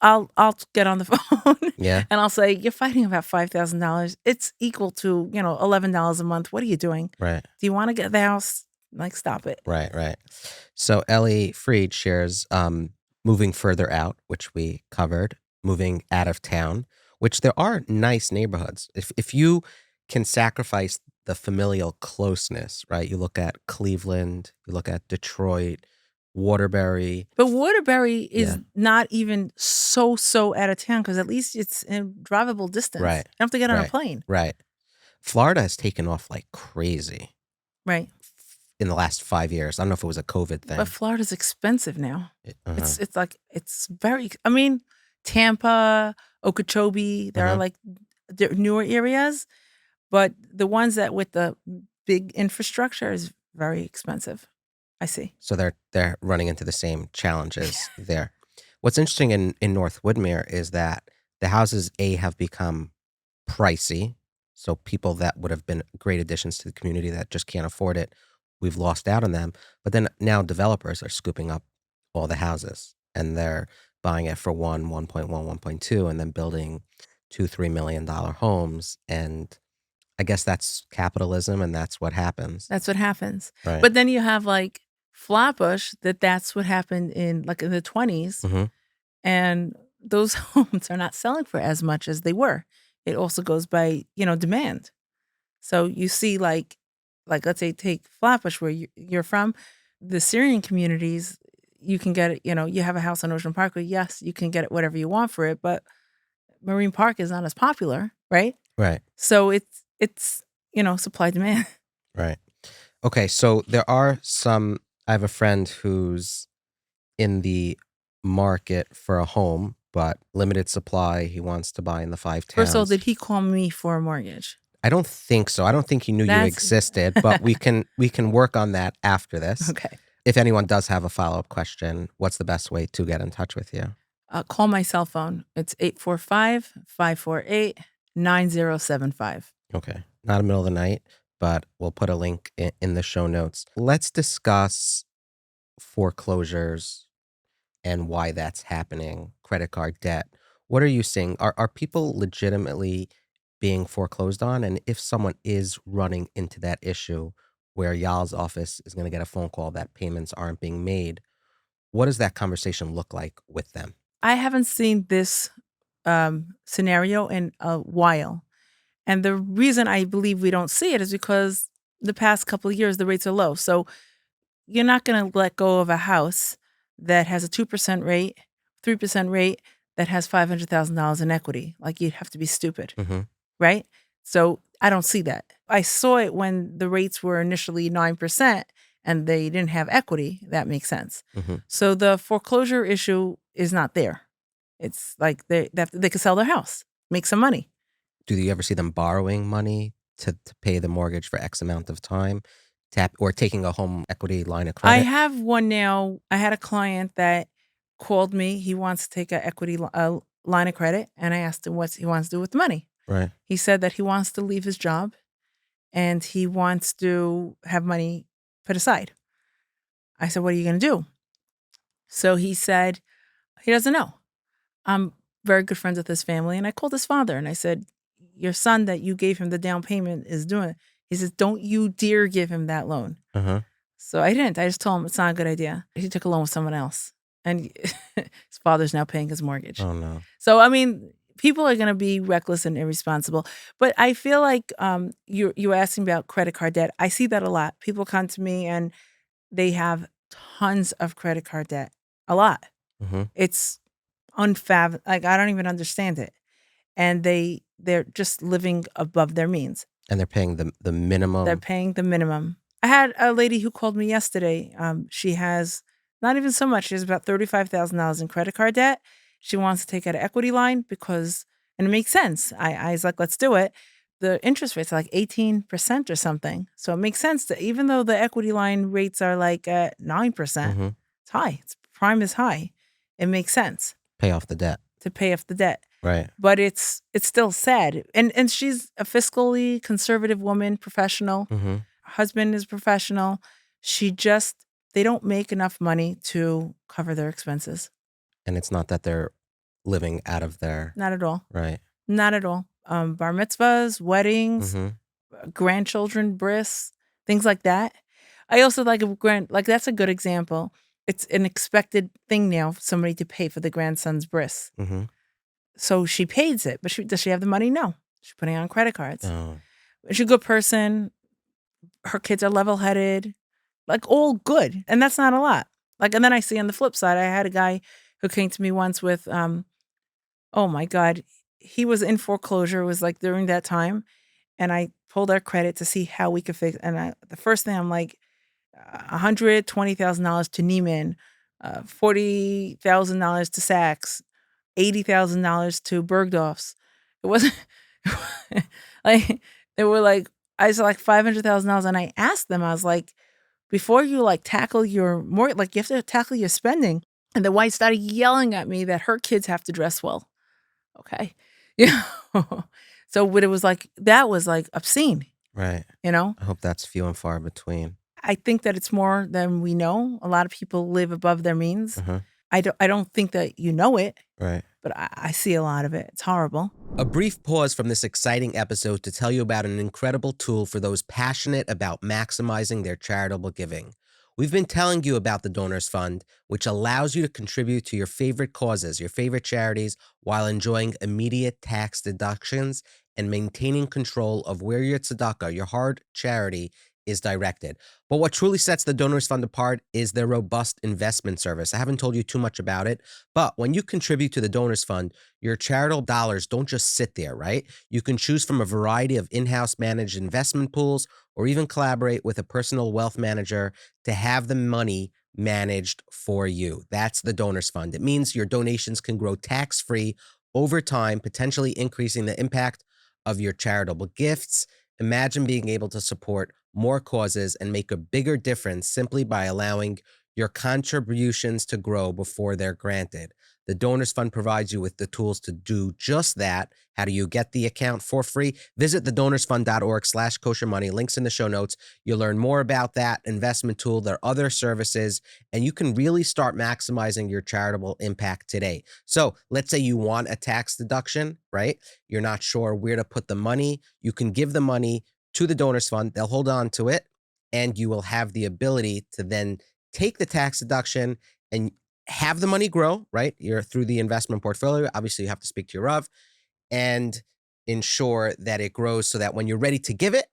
I'll get on the phone Yeah. and I'll say, "You're fighting about $5,000. It's equal to, $11 a month. What are you doing? Right. Do you want to get the house? Like, stop it." Right. Right. So Ellie Freed shares moving further out, which we covered, moving out of town, which there are nice neighborhoods. If you can sacrifice the familial closeness, right? You look at Cleveland, you look at Detroit, Waterbury. But Waterbury is Yeah. not even so out of town because at least it's in drivable distance. Right. You don't have to get on a Right. plane. Right. Florida has taken off like crazy Right. in the last 5 years. I don't know if it was a COVID thing. But Florida's expensive now. Uh-huh. It's very, I mean, Tampa, Okeechobee, there are Uh-huh. like newer areas, but the ones that with the big infrastructure is very expensive. I see. So they're running into the same challenges there. What's interesting in North Woodmere is that the houses have become pricey. So people that would have been great additions to the community that just can't afford it, we've lost out on them. But then now developers are scooping up all the houses and they're buying it for 1.1, 1.2, and then building $2-3 million homes. And I guess that's capitalism, and that's what happens. That's what happens. Right. But then you have like Flatbush, that's what happened in the 20s. Mm-hmm. And those homes are not selling for as much as they were. It also goes by, demand. So you see like let's say take Flatbush where you're from, the Syrian communities, you can get it, you have a house on Ocean Parkway. Yes, you can get it whatever you want for it, but Marine Park is not as popular, right? Right. So it's supply demand. Right. Okay, so there are some. I have a friend who's in the market for a home, but limited supply. He wants to buy in the five towns. First of all, did he call me for a mortgage? I don't think so. I don't think he knew you That's- existed, but we can work on that after this. Okay. If anyone does have a follow-up question, what's the best way to get in touch with you? Call my cell phone. It's 845-548-9075. Okay. Not in the middle of the night, but we'll put a link in the show notes. Let's discuss foreclosures and why that's happening, credit card debt. What are you seeing? Are people legitimately being foreclosed on? And if someone is running into that issue where Yael's office is going to get a phone call that payments aren't being made, what does that conversation look like with them? I haven't seen this scenario in a while. And the reason I believe we don't see it is because the past couple of years, the rates are low. So you're not going to let go of a house that has a 2% rate, 3% rate, that has $500,000 in equity. Like, you'd have to be stupid, Mm-hmm. right? So I don't see that. I saw it when the rates were initially 9% and they didn't have equity. That makes sense. Mm-hmm. So the foreclosure issue is not there. It's like they could sell their house, make some money. Do you ever see them borrowing money to pay the mortgage for X amount of time, or taking a home equity line of credit? I have one now. I had a client that called me. He wants to take an equity line of credit, and I asked him what he wants to do with the money. Right. He said that he wants to leave his job, and he wants to have money put aside. I said, "What are you going to do?" So he said he doesn't know. I'm very good friends with his family, and I called his father, and I said, "Your son that you gave him the down payment is doing it." He says, "Don't you dare give him that loan." Uh-huh. So I didn't. I just told him it's not a good idea. He took a loan with someone else. and his father's now paying his mortgage. Oh no. So I mean, people are going to be reckless and irresponsible. But I feel like you're asking about credit card debt. I see that a lot. People come to me and they have tons of credit card debt. A lot. Mm-hmm. It's unfathomable. Like I don't even understand it. And they're just living above their means. And they're paying the minimum. They're paying the minimum. I had a lady who called me yesterday. She has not even so much. She has about $35,000 in credit card debt. She wants to take out an equity line because, and it makes sense. I was like, let's do it. The interest rates are like 18% or something. So it makes sense that even though the equity line rates are like at 9%, Mm-hmm. it's high. It's prime is high. It makes sense Pay off the debt. to pay off the debt. Right. But it's still sad. And she's a fiscally conservative woman, professional. Mm-hmm. Her husband is professional. They don't make enough money to cover their expenses. And it's not that they're living out of their. Not at all. Right. Not at all. Bar mitzvahs, weddings, Mm-hmm. grandchildren, bris, things like that. I also like that's a good example. It's an expected thing now for somebody to pay for the grandson's bris. Mm-hmm. So she pays it, but does she have the money? No. She's putting it on credit cards. Oh. She's a good person. Her kids are level-headed, like all good. And that's not a lot. Like, and then I see on the flip side, I had a guy who came to me once with, oh my God, he was in foreclosure. It was like during that time. And I pulled our credit to see how we could fix. And the first thing I'm like, $120,000 to Neiman, $40,000 to Saks, $80,000 to Bergdorf's. It wasn't like they were like I said like $500,000, and I asked them. I was like, before you like tackle your more like you have to tackle your spending. And the wife started yelling at me that her kids have to dress well. Okay, So what it was like that was like obscene. Right. I hope that's few and far between. I think that it's more than we know. A lot of people live above their means. Uh-huh. I don't think that you know it. Right. But I see a lot of it. It's horrible. A brief pause from this exciting episode to tell you about an incredible tool for those passionate about maximizing their charitable giving. We've been telling you about the Donors Fund, which allows you to contribute to your favorite causes, your favorite charities, while enjoying immediate tax deductions and maintaining control of where your tzedakah, your hard charity, is directed. But what truly sets the Donors Fund apart is their robust investment service. I haven't told you too much about it, but when you contribute to the Donors Fund, your charitable dollars don't just sit there, right? You can choose from a variety of in-house managed investment pools or even collaborate with a personal wealth manager to have the money managed for you. That's the Donors Fund. It means your donations can grow tax-free over time, potentially increasing the impact of your charitable gifts. Imagine being able to support more causes and make a bigger difference simply by allowing your contributions to grow before they're granted. The Donors Fund provides you with the tools to do just that. How do you get the account for free? Visit thedonorsfund.org/koshermoney. Links in the show notes. You'll learn more about that investment tool, their other services, and you can really start maximizing your charitable impact today. So let's say you want a tax deduction, right? You're not sure where to put the money. You can give the money to the Donors Fund. They'll hold on to it, and you will have the ability to then take the tax deduction and have the money grow, right? You're through the investment portfolio. Obviously, you have to speak to your Rav and ensure that it grows so that when you're ready to give it,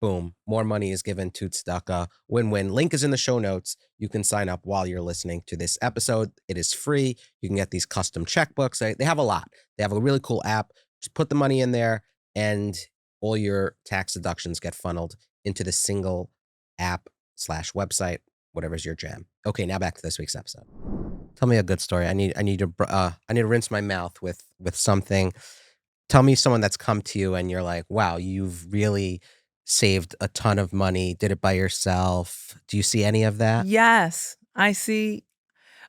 boom, more money is given to tzedakah. Win-win. Link is in the show notes. You can sign up while you're listening to this episode. It is free. You can get these custom checkbooks. They have a lot. They have a really cool app. Just put the money in there and all your tax deductions get funneled into the single app/website, whatever's your jam. Okay, now back to this week's episode. Tell me a good story. I need to rinse my mouth with something. Tell me someone that's come to you and you're like, wow, you've really saved a ton of money. Did it by yourself? Do you see any of that? Yes, I see.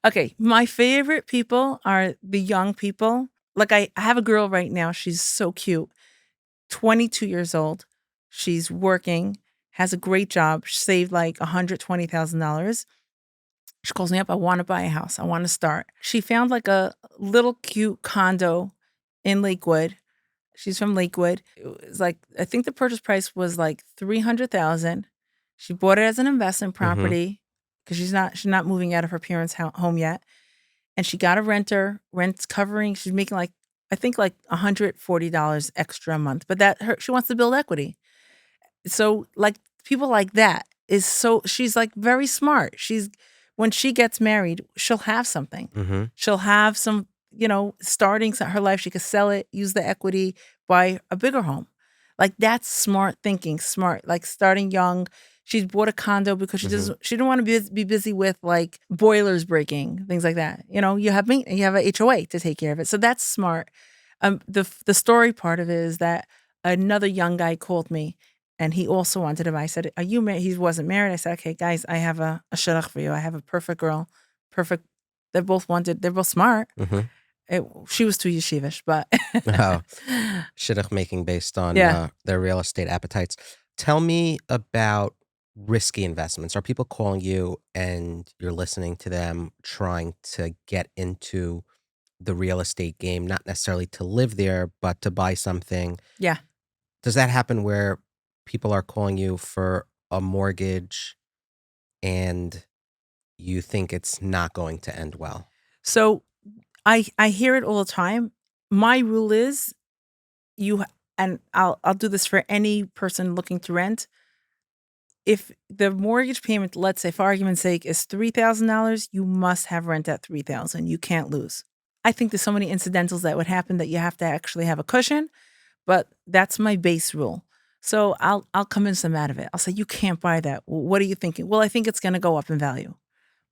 Okay, my favorite people are the young people. Like I have a girl right now. She's so cute. 22 years old. She's working, has a great job. She saved like $120,000. She calls me up. I want to buy a house. I want to start. She found like a little cute condo in Lakewood. She's from Lakewood. It was like, I think the purchase price was like $300,000. She bought it as an investment property because she's not moving out of her parents' home yet. and she got a renter. Rent's covering. She's making like I think like $140 extra a month, but she wants to build equity. So like people like that she's like very smart. When she gets married, she'll have something. Mm-hmm. She'll have some, starting her life. She could sell it, use the equity, buy a bigger home. Like that's smart thinking, smart, like starting young. She bought a condo because she didn't want to be busy with like boilers breaking, things like that. You have a HOA to take care of it. So that's smart. The story part of it is that another young guy called me and he also wanted to buy. I said, "Are you married?" He wasn't married. I said, "Okay, guys, I have a shidduch for you. I have a perfect girl. Perfect." They're both smart. Mm-hmm. She was too yeshivish, but Oh, shidduch making based on yeah. their real estate appetites. Tell me about risky investments. Are people calling you and you're listening to them trying to get into the real estate game, not necessarily to live there, but to buy something? Yeah. Does that happen where people are calling you for a mortgage and you think it's not going to end well? So I hear it all the time. My rule is and I'll do this for any person looking to rent. If the mortgage payment, let's say for argument's sake, is $3,000, you must have rent at $3,000. You can't lose. I think there's so many incidentals that would happen that you have to actually have a cushion, but that's my base rule. So I'll convince them out of it. I'll say, you can't buy that. Well, what are you thinking? Well, I think it's going to go up in value.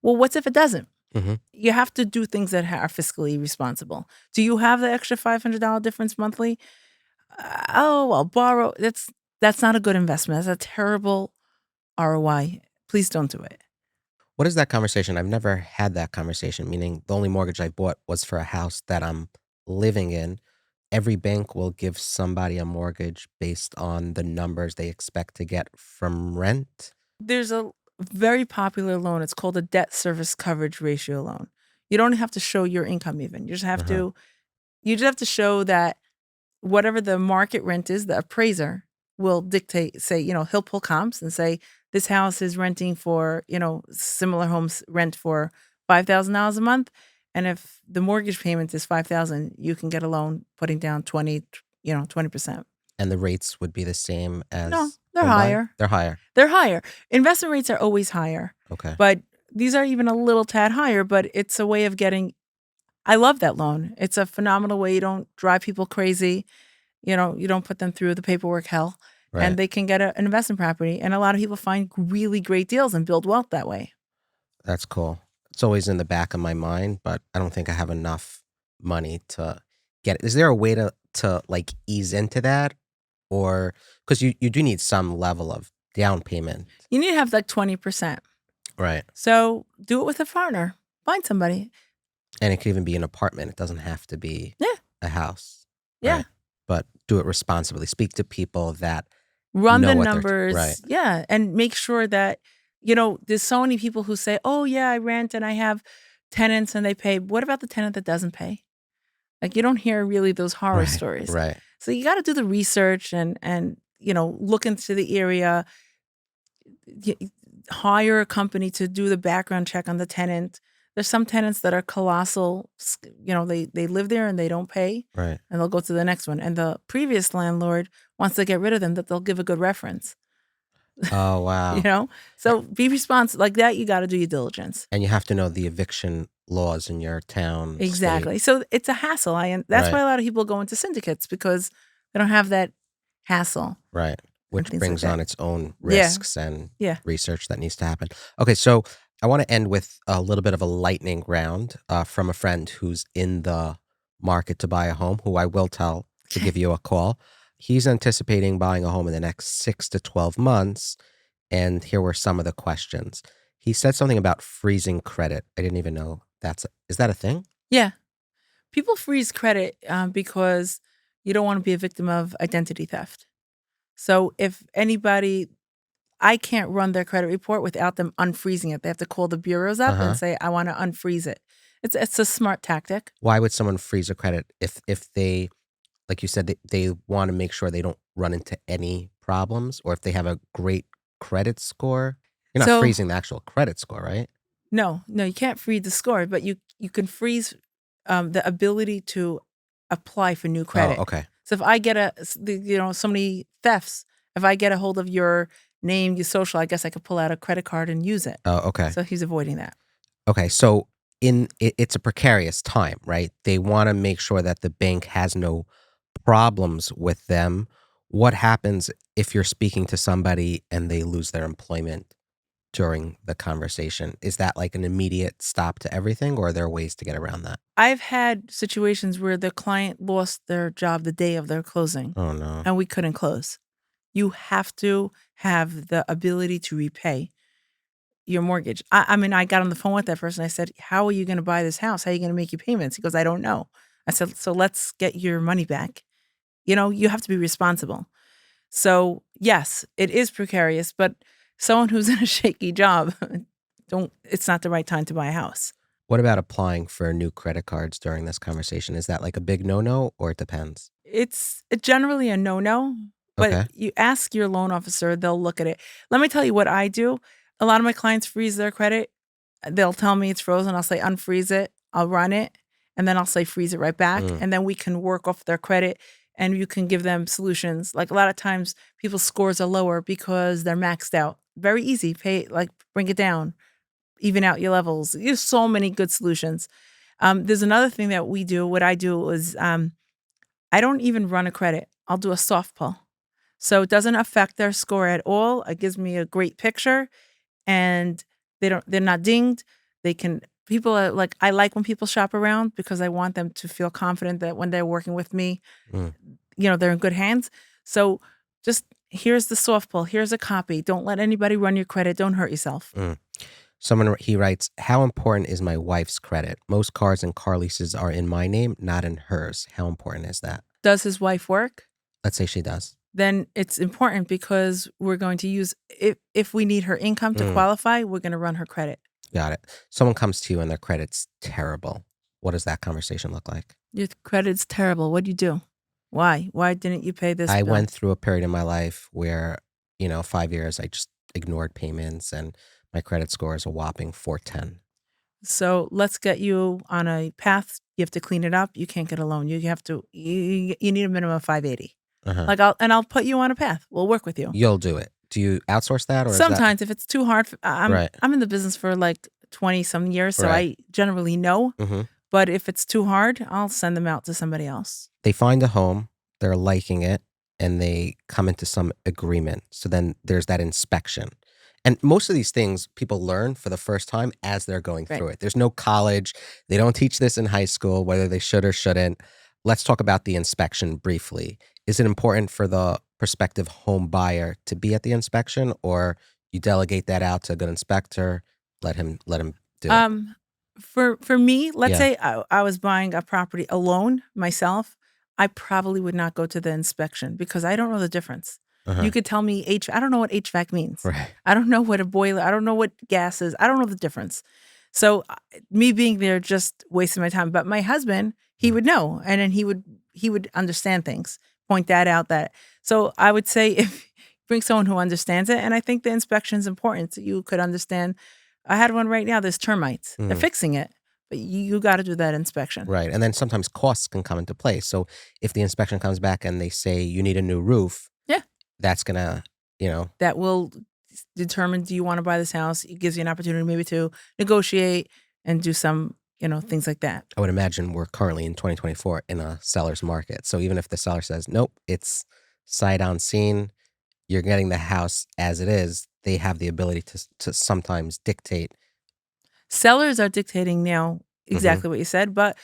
Well, what's if it doesn't? Mm-hmm. You have to do things that are fiscally responsible. Do you have the extra $500 difference monthly? Oh, I'll borrow. That's not a good investment. That's a terrible ROI. Please don't do it. What is that conversation? I've never had that conversation, meaning the only mortgage I bought was for a house that I'm living in. Every bank will give somebody a mortgage based on the numbers they expect to get from rent. There's a very popular loan. It's called a debt service coverage ratio loan. You don't have to show your income even. Uh-huh. You just have to show that whatever the market rent is, the appraiser will dictate, say, he'll pull comps and say, this house is renting for, similar homes rent for $5,000 a month. And if the mortgage payment is $5,000, you can get a loan putting down 20%. And the rates would be the same No, as they're home buying? higher. They're higher. They're higher. Investment rates are always higher, Okay. but these are even a little tad higher, but it's a way of getting, I love that loan. It's a phenomenal way. You don't drive people crazy. You don't put them through the paperwork hell, Right. and they can get an investment property. And a lot of people find really great deals and build wealth that way. That's cool. It's always in the back of my mind, but I don't think I have enough money to get it. Is there a way to like ease into that? Or because you do need some level of down payment. You need to have like 20%. Right. So do it with a foreigner. Find somebody. And it could even be an apartment. It doesn't have to be a house. Yeah. Right? But do it responsibly. Speak to people that Run know the what numbers. right. Yeah. And make sure that, there's so many people who say, oh, yeah, I rent and I have tenants and they pay. What about the tenant that doesn't pay? Like you don't hear really those horror Right. stories. Right. So you got to do the research and look into the area. Hire a company to do the background check on the tenant. There's some tenants that are colossal. They live there and they don't pay. Right. And they'll go to the next one. And the previous landlord wants to get rid of them, that they'll give a good reference. Oh, wow. So be responsible like that. You got to do your diligence. And you have to know the eviction laws in your town. Exactly. State. So it's a hassle. That's why a lot of people go into syndicates, because they don't have that hassle. Right. Which brings like on its own risks and Yeah. research that needs to happen. Okay, so I want to end with a little bit of a lightning round from a friend who's in the market to buy a home, who I will tell to give you a call. He's anticipating buying a home in the next 6 to 12 months. And here were some of the questions. He said something about freezing credit. I didn't even know is that a thing? Yeah. People freeze credit because you don't want to be a victim of identity theft. So if anybody, I can't run their credit report without them unfreezing it. They have to call the bureaus up and say, I want to unfreeze it. It's a smart tactic. Why would someone freeze a credit if they, like you said, they want to make sure they don't run into any problems, or if they have a great credit score? You're not freezing the actual credit score, right? No, you can't freeze the score, but you can freeze the ability to apply for new Oh, credit. okay. So if I get so many thefts, if I get a hold of your name, your social, I guess I could pull out a credit card and use it. Oh, okay. So he's avoiding that. Okay. So it's a precarious time, right? They want to make sure that the bank has no problems with them. What happens if you're speaking to somebody and they lose their employment during the conversation? Is that like an immediate stop to everything, or are there ways to get around that? I've had situations where the client lost their job the day of their closing Oh no. and we couldn't close. You have to have the ability to repay your mortgage. I mean, I got on the phone with that person. I said, "How are you going to buy this house? How are you going to make your payments?" He goes, "I don't know." I said, "So let's get your money back." You have to be responsible. So yes, it is precarious, but someone who's in a shaky job, it's not the right time to buy a house. What about applying for new credit cards during this conversation? Is that like a big no-no, or it depends? It's generally a no-no, but Okay. you ask your loan officer, they'll look at it. Let me tell you what I do. A lot of my clients freeze their credit. They'll tell me it's frozen. I'll say unfreeze it. I'll run it, and then I'll say freeze it right back, Mm, and then we can work off their credit, and you can give them solutions. Like a lot of times, people's scores are lower because they're maxed out. Very easy. Bring it down, even out your levels. There's so many good solutions. There's another thing that we do. What I do is I don't even run a credit. I'll do a soft pull. So it doesn't affect their score at all. It gives me a great picture and they're not dinged. They can people are like I like when people shop around because I want them to feel confident that when they're working with me, mm, they're in good hands. So just here's the soft pull, here's a copy. Don't let anybody run your credit. Don't hurt yourself. mm. He writes, "How important is my wife's credit? Most cars and car leases are in my name, not in hers. How important is that?" Does his wife work? Let's say she does. Then it's important because we're going to use if we need her income to Mm, qualify, we're going to run her credit. got it. Someone comes to you and their credit's terrible. What does that conversation look like? Your credit's terrible. What'd you do? Why? Why didn't you pay this I bill? went through a period in my life where, 5 years, I just ignored payments and my credit score is a whopping 410. So let's get you on a path. You have to clean it up. You can't get a loan. You have to. You need a minimum of 580. Uh-huh. I'll put you on a path. We'll work with you. You'll do it. Do you outsource that, or is that Sometimes if it's too hard, right? I'm in the business for like 20 some years, so Right. I generally know. Hmm. But if it's too hard, I'll send them out to somebody else. They find a home, they're liking it, and they come into some agreement. So then there's that inspection. And most of these things people learn for the first time as they're going Right. through it. There's no college. They don't teach this in high school, whether they should or shouldn't. Let's talk about the inspection briefly. Is it important for the prospective home buyer to be at the inspection, or you delegate that out to a good inspector, let him do it? Um, for me, let's Yeah. say I was buying a property alone myself, I probably would not go to the inspection because I don't know the difference. You Uh-huh. could tell me I don't know what HVAC means. Right. I don't know what a boiler. I don't know what gas is. I don't know the difference. So me being there just wasted my time. But my husband, he Mm. would know, and then he would understand things. Point that out. That so I would say if bring someone who understands it, and I think the inspection is important. So you could understand I had one right now, there's termites. They're Mm. fixing it, but you gotta do that inspection. Right, and then sometimes costs can come into play. So if the inspection comes back and they say you need a new roof, Yeah. that's gonna, you know, That will determine, do you wanna buy this house? It gives you an opportunity maybe to negotiate and do some, things like that. I would imagine we're currently in 2024 in a seller's market. So even if the seller says, nope, it's sight unseen, you're getting the house as it is, they have the ability to sometimes dictate. Sellers are dictating now Hmm. exactly what you said, but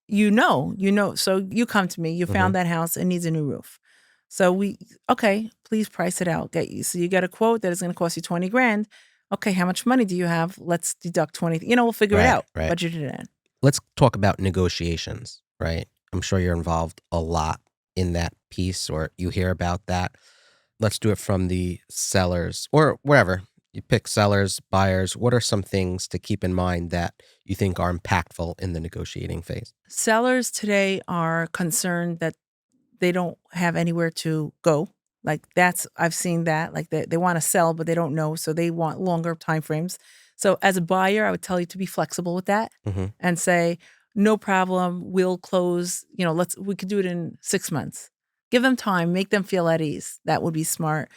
so you come to me, you Hmm. found that house, it needs a new roof. So okay, please price it out. So you get a quote that is gonna cost you 20 grand. Okay, how much money do you have? Let's deduct 20. We'll figure it Right, out. right. Budget it in. Let's talk about negotiations, right? I'm sure you're involved a lot in that piece, or you hear about that. Let's do it from the sellers or wherever. You pick sellers, buyers. What are some things to keep in mind that you think are impactful in the negotiating phase? Sellers today are concerned that they don't have anywhere to go. Like I've seen that. Like they want to sell, but they don't know. So they want longer time frames. So as a buyer, I would tell you to be flexible with that and say, no problem, we'll close, we could do it in 6 months. Give them time, make them feel at ease. That would be smart.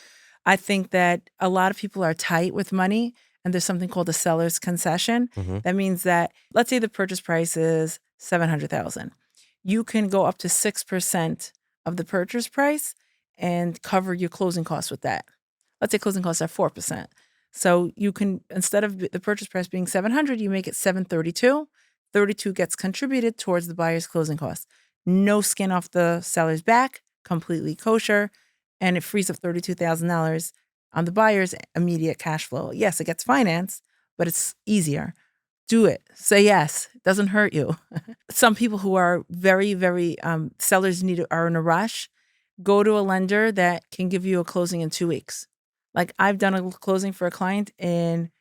I think that a lot of people are tight with money, and there's something called a seller's concession. That means that, let's say the purchase price is $700,000. You can go up to 6% of the purchase price and cover your closing costs with that. Let's say closing costs are 4%. So you can, instead of the purchase price being 700, you make it 732. 32 gets contributed towards the buyer's closing costs. No skin off the seller's back, completely kosher, and it frees up $32,000 on the buyer's immediate cash flow. Yes, it gets financed, but it's easier. Do it. Say yes. It doesn't hurt you. Some people who are very, very sellers are in a rush. Go to a lender that can give you a closing in 2 weeks. Like I've done a closing for a client in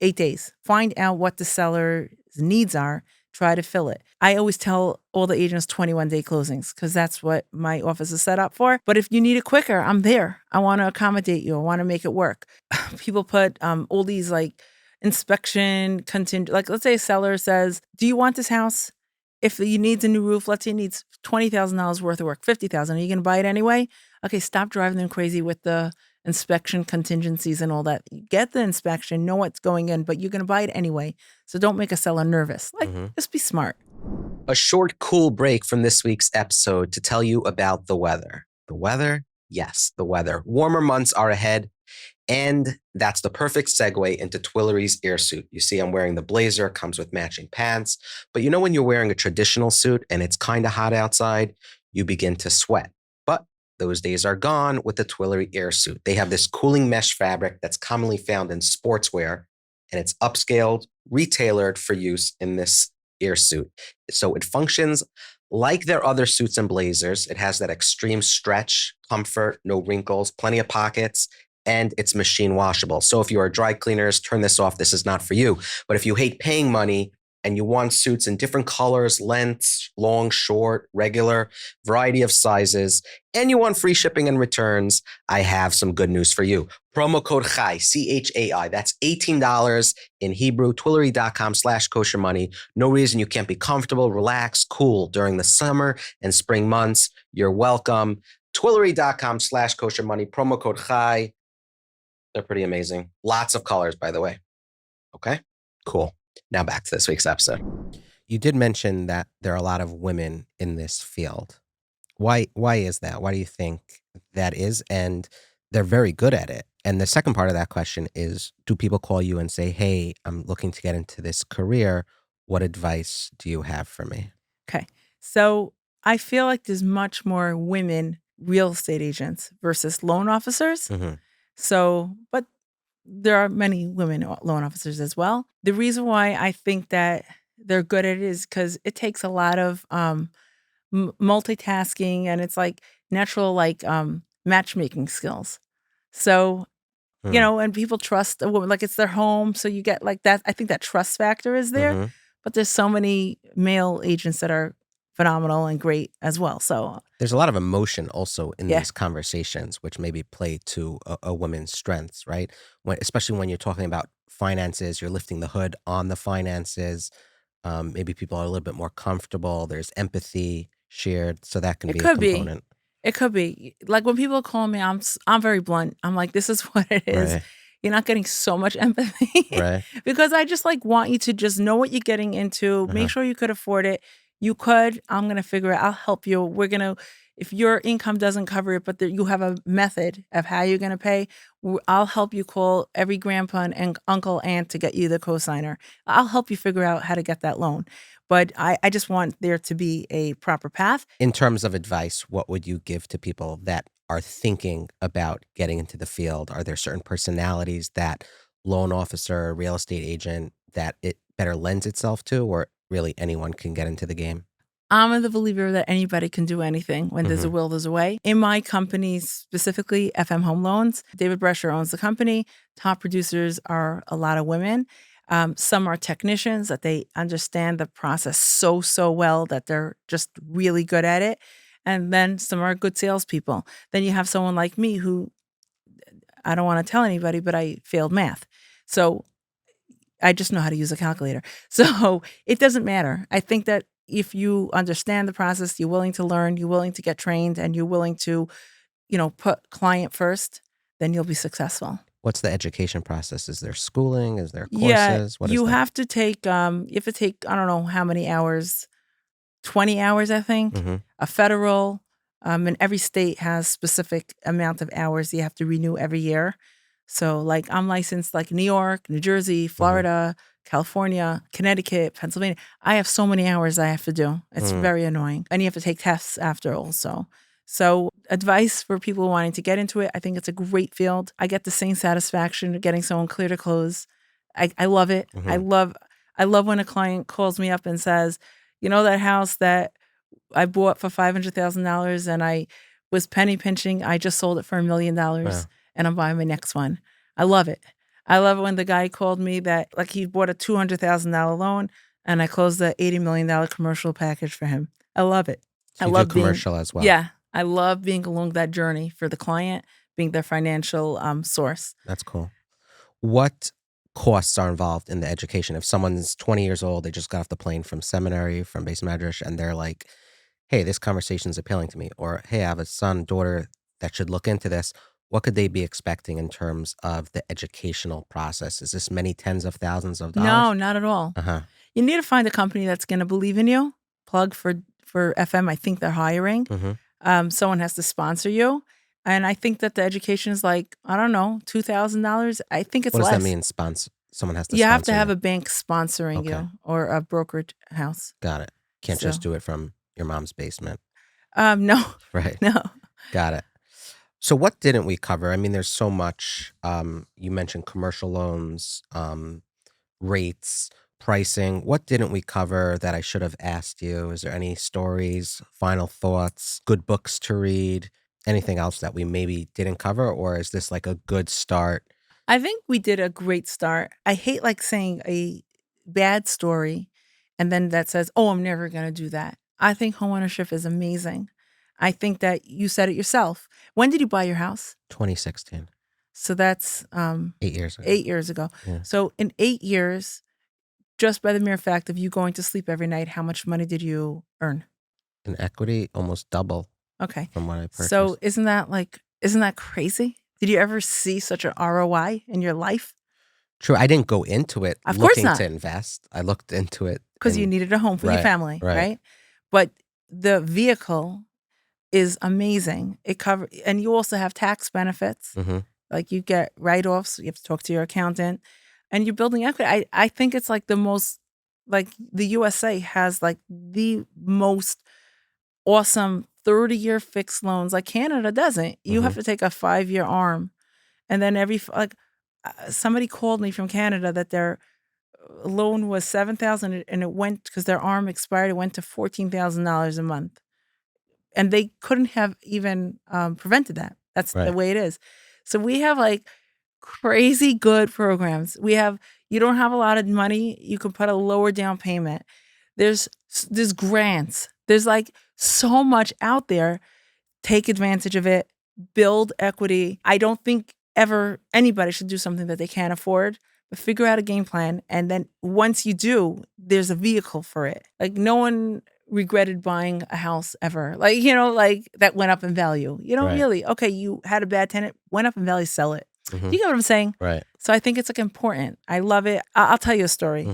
8 days. Find out what the seller's needs are. Try to fill it. I always tell all the agents 21-day closings because that's what my office is set up for. But if you need it quicker, I'm there. I want to accommodate you. I want to make it work. People put all these like inspection contingent. Like let's say a seller says, do you want this house? If it needs a new roof, let's say it needs $20,000 worth of work, $50,000. Are you going to buy it anyway? Okay, stop driving them crazy with the inspection contingencies and all that. Get the inspection, know what's going in, but you're going to buy it anyway. So don't make a seller nervous. Like, just be smart. A short, cool break from this week's episode to tell you about the weather. The weather? Yes, the weather. Warmer months are ahead. And that's the perfect segue into Twillory's ear suit. You see, I'm wearing the blazer, comes with matching pants. But you know when you're wearing a traditional suit and it's kind of hot outside, you begin to sweat. But those days are gone with the Twillory ear suit. They have this cooling mesh fabric that's commonly found in sportswear, and it's upscaled, retailored for use in this ear suit. So it functions like their other suits and blazers. It has that extreme stretch, comfort, no wrinkles, plenty of pockets, and it's machine washable. So if you are dry cleaners, turn this off. This is not for you. But if you hate paying money and you want suits in different colors, lengths, long, short, regular, variety of sizes, and you want free shipping and returns, I have some good news for you. Promo code CHAI, CHAI. That's $18 in Hebrew, Twillory.com/kosher money. No reason you can't be comfortable, relaxed, cool during the summer and spring months. You're welcome. Twillory.com/kosher money, promo code CHAI. They're pretty amazing. Lots of colors, by the way. Okay, cool. Now back to this week's episode. You did mention that there are a lot of women in this field. Why is that? Why do you think that is? And they're very good at it. And the second part of that question is, do people call you and say, hey, I'm looking to get into this career. What advice do you have for me? Okay. So I feel like there's much more women real estate agents versus loan officers. So, but there are many women loan officers as well. The reason why I think that they're good at it is because it takes a lot of multitasking, and it's like natural, like matchmaking skills. So, and people trust a woman, like it's their home. So you get like that. I think that trust factor is there, but there's so many male agents that are phenomenal and great as well. So there's a lot of emotion also in these conversations, which maybe play to a woman's strengths, right? Especially when you're talking about finances, you're lifting the hood on the finances. Maybe people are a little bit more comfortable. There's empathy shared, so that can be a component. It could be. Like when people call me, I'm very blunt. I'm like, this is what it is. Right. You're not getting so much empathy. Right. Because I just like want you to just know what you're getting into. Make sure you could afford it. You could. I'm going to figure it. I'll help you. We're going to, if your income doesn't cover it, but you have a method of how you're going to pay, I'll help you call every grandpa and uncle, aunt to get you the cosigner. I'll help you figure out how to get that loan. But I just want there to be a proper path. In terms of advice, what would you give to people that are thinking about getting into the field? Are there certain personalities that loan officer, or real estate agent that it better lends itself to, or really anyone can get into the game? I'm the believer that anybody can do anything. When there's a will, there's a way. In my company, specifically FM Home Loans, David Brescher owns the company. Top producers are a lot of women. Some are technicians that they understand the process so well that they're just really good at it. And then some are good salespeople. Then you have someone like me who, I don't want to tell anybody, but I failed math. So I just know how to use a calculator. So it doesn't matter. I think that if you understand the process, you're willing to learn, you're willing to get trained, and you're willing to, put client first, then you'll be successful. What's the education process? Is there schooling? Is there Yeah, courses? What is you that? have to take, I don't know how many hours, 20 hours, I think, Mm-hmm. a federal, and every state has specific amount of hours you have to renew every year. So, like, I'm licensed like New York, New Jersey, Florida, California, Connecticut, Pennsylvania. I have so many hours I have to do. It's very annoying. And you have to take tests after also. So, advice for people wanting to get into it, I think it's a great field. I get the same satisfaction of getting someone clear to close. I love it. I love when a client calls me up and says, that house that I bought for $500,000 and I was penny pinching, I just sold it for $1 million Wow. and I'm buying my next one. I love it. I love it when the guy called me that, like, he bought a $200,000 loan and I closed the $80 million commercial package for him. I love it. So I you do love being, commercial as well. yeah, I love being along that journey for the client, being their financial source. That's cool. What costs are involved in the education? If someone's 20 years old, they just got off the plane from seminary, from base madrash, and they're like, hey, this conversation is appealing to me. Or, hey, I have a son, daughter that should look into this. What could they be expecting in terms of the educational process? Is this many tens of thousands of No, dollars? not at all. Uh-huh. You need to find a company that's going to believe in you. Plug for FM. I think they're hiring. Someone has to sponsor you. And I think that the education is like, I don't know, $2,000. I think it's What does less. that mean, sponsor? Someone has to You have to sponsor have you? a bank sponsoring Okay. you or a brokerage house. Got it. Can't just So- do it from your mom's basement. No, Right. no. Got it. So what didn't we cover? I mean, there's so much. You mentioned commercial loans, rates, pricing. What didn't we cover that I should have asked you? Is there any stories, final thoughts, good books to read, anything else that we maybe didn't cover? Or is this like a good start? I think we did a great start. I hate like saying a bad story and then that says, oh, I'm never going to do that. I think homeownership is amazing. I think that you said it yourself. When did you buy your house? 2016, So that's 8 years ago. 8 years ago. Yeah. So in 8 years, just by the mere fact of you going to sleep every night, how much money did you earn? In equity, almost double Okay. from what I purchased. So isn't that crazy? Did you ever see such an ROI in your life? True. I didn't go into it Of course looking not. to invest. I looked into it Because you and- needed a home for your Right, family, right. right? But the vehicle is amazing. And you also have tax benefits. Mhm. Like you get write-offs. You have to talk to your accountant, and you're building equity. I think it's like the most, like the USA has like the most awesome 30-year fixed loans. Like Canada doesn't. You have to take a 5-year arm, and then somebody called me from Canada that their loan was $7,000 and it went, because their arm expired, it went to $14,000 a month. And they couldn't have even prevented that. That's the Right. way it is. So we have like crazy good programs. You don't have a lot of money, you can put a lower down payment. There's grants. There's like so much out there. Take advantage of it. Build equity. I don't think ever anybody should do something that they can't afford, but figure out a game plan. And then once you do, there's a vehicle for it. Like no one regretted buying a house ever. Like, like that went up in value. Right. Really, okay, you had a bad tenant, went up in value, sell it. Mhm. You get what I'm saying? Right. So I think it's like important. I love it. I'll tell you a story.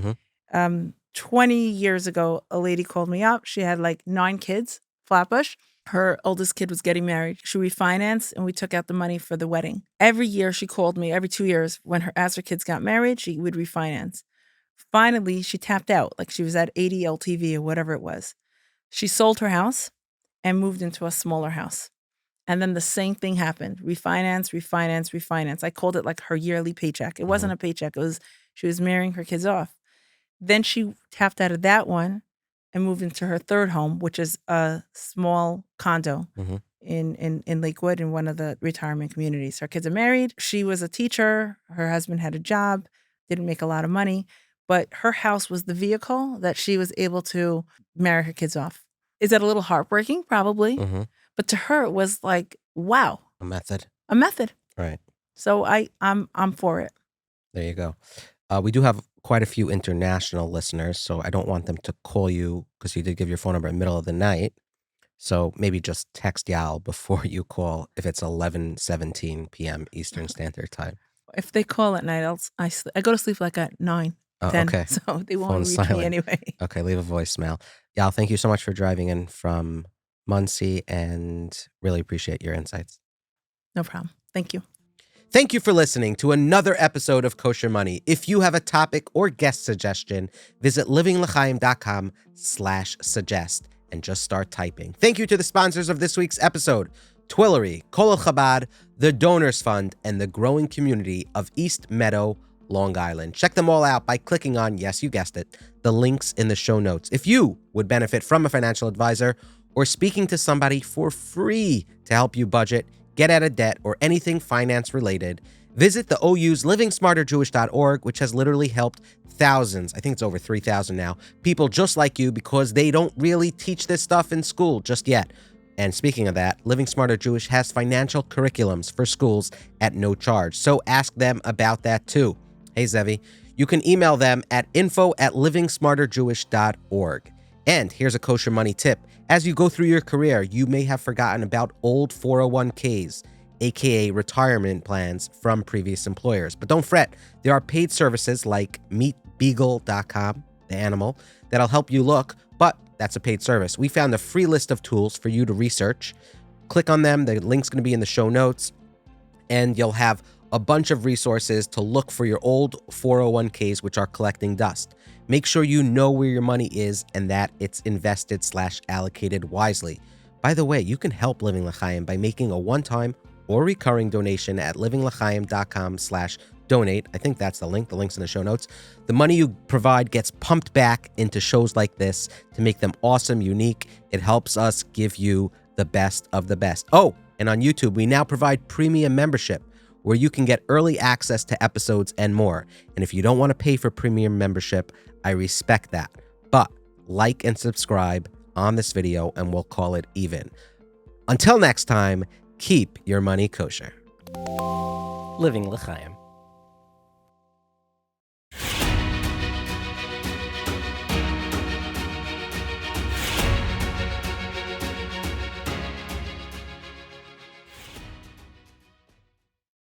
20 years ago, a lady called me up. She had like 9 kids, Flatbush. Her oldest kid was getting married. She refinanced and we took out the money for the wedding. Every year she called me, every 2 years, as her kids got married, she would refinance. Finally, she tapped out. Like she was at 80 LTV or whatever it was. She sold her house and moved into a smaller house. And then the same thing happened. Refinance, refinance, refinance. I called it like her yearly paycheck. It wasn't a paycheck. She was marrying her kids off. Then she tapped out of that one and moved into her third home, which is a small condo in Lakewood in one of the retirement communities. Her kids are married. She was a teacher. Her husband had a job, didn't make a lot of money, but her house was the vehicle that she was able to marry her kids off. Is that a little heartbreaking? Probably. But to her, it was like, wow. A method. A method. Right. So I'm for it. There you go. We do have quite a few international listeners, so I don't want them to call you because you did give your phone number in the middle of the night. So maybe just text Yael before you call if it's 11:17 p.m. Eastern Standard Time. If they call at night, I go to sleep like at 9, Oh, 10, okay. so they won't Phone's reach me silent. anyway. Okay, leave a voicemail. Yael, thank you so much for driving in from Muncie and really appreciate your insights. No problem. Thank you. Thank you for listening to another episode of Kosher Money. If you have a topic or guest suggestion, visit livinglechaim.com/suggest and just start typing. Thank you to the sponsors of this week's episode, Twillory, Colel Chabad, the Donors Fund, and the growing community of East Meadow, Long Island. Check them all out by clicking on, yes, you guessed it, the links in the show notes. If you would benefit from a financial advisor or speaking to somebody for free to help you budget, get out of debt, or anything finance related, visit the OU's livingsmarterjewish.org, which has literally helped thousands, I think it's over 3,000 now, people just like you because they don't really teach this stuff in school just yet. And speaking of that, Living Smarter Jewish has financial curriculums for schools at no charge, so ask them about that too. Hey, Zevi, you can email them at info@livingsmarterjewish.org. And here's a kosher money tip. As you go through your career, you may have forgotten about old 401ks, aka retirement plans from previous employers. But don't fret, there are paid services like meetbeagle.com, the animal, that'll help you look, but that's a paid service. We found a free list of tools for you to research. Click on them, the link's going to be in the show notes, and you'll have a bunch of resources to look for your old 401ks, which are collecting dust. Make sure you know where your money is and that it's invested/allocated wisely. By the way, you can help Living L'Chaim by making a one-time or recurring donation at livinglechaim.com/donate. I think that's the link. The link's in the show notes. The money you provide gets pumped back into shows like this to make them awesome, unique. It helps us give you the best of the best. Oh, and on YouTube, we now provide premium membership, where you can get early access to episodes and more. And if you don't want to pay for premium membership, I respect that. But like and subscribe on this video and we'll call it even. Until next time, keep your money kosher. Living L'Chaim.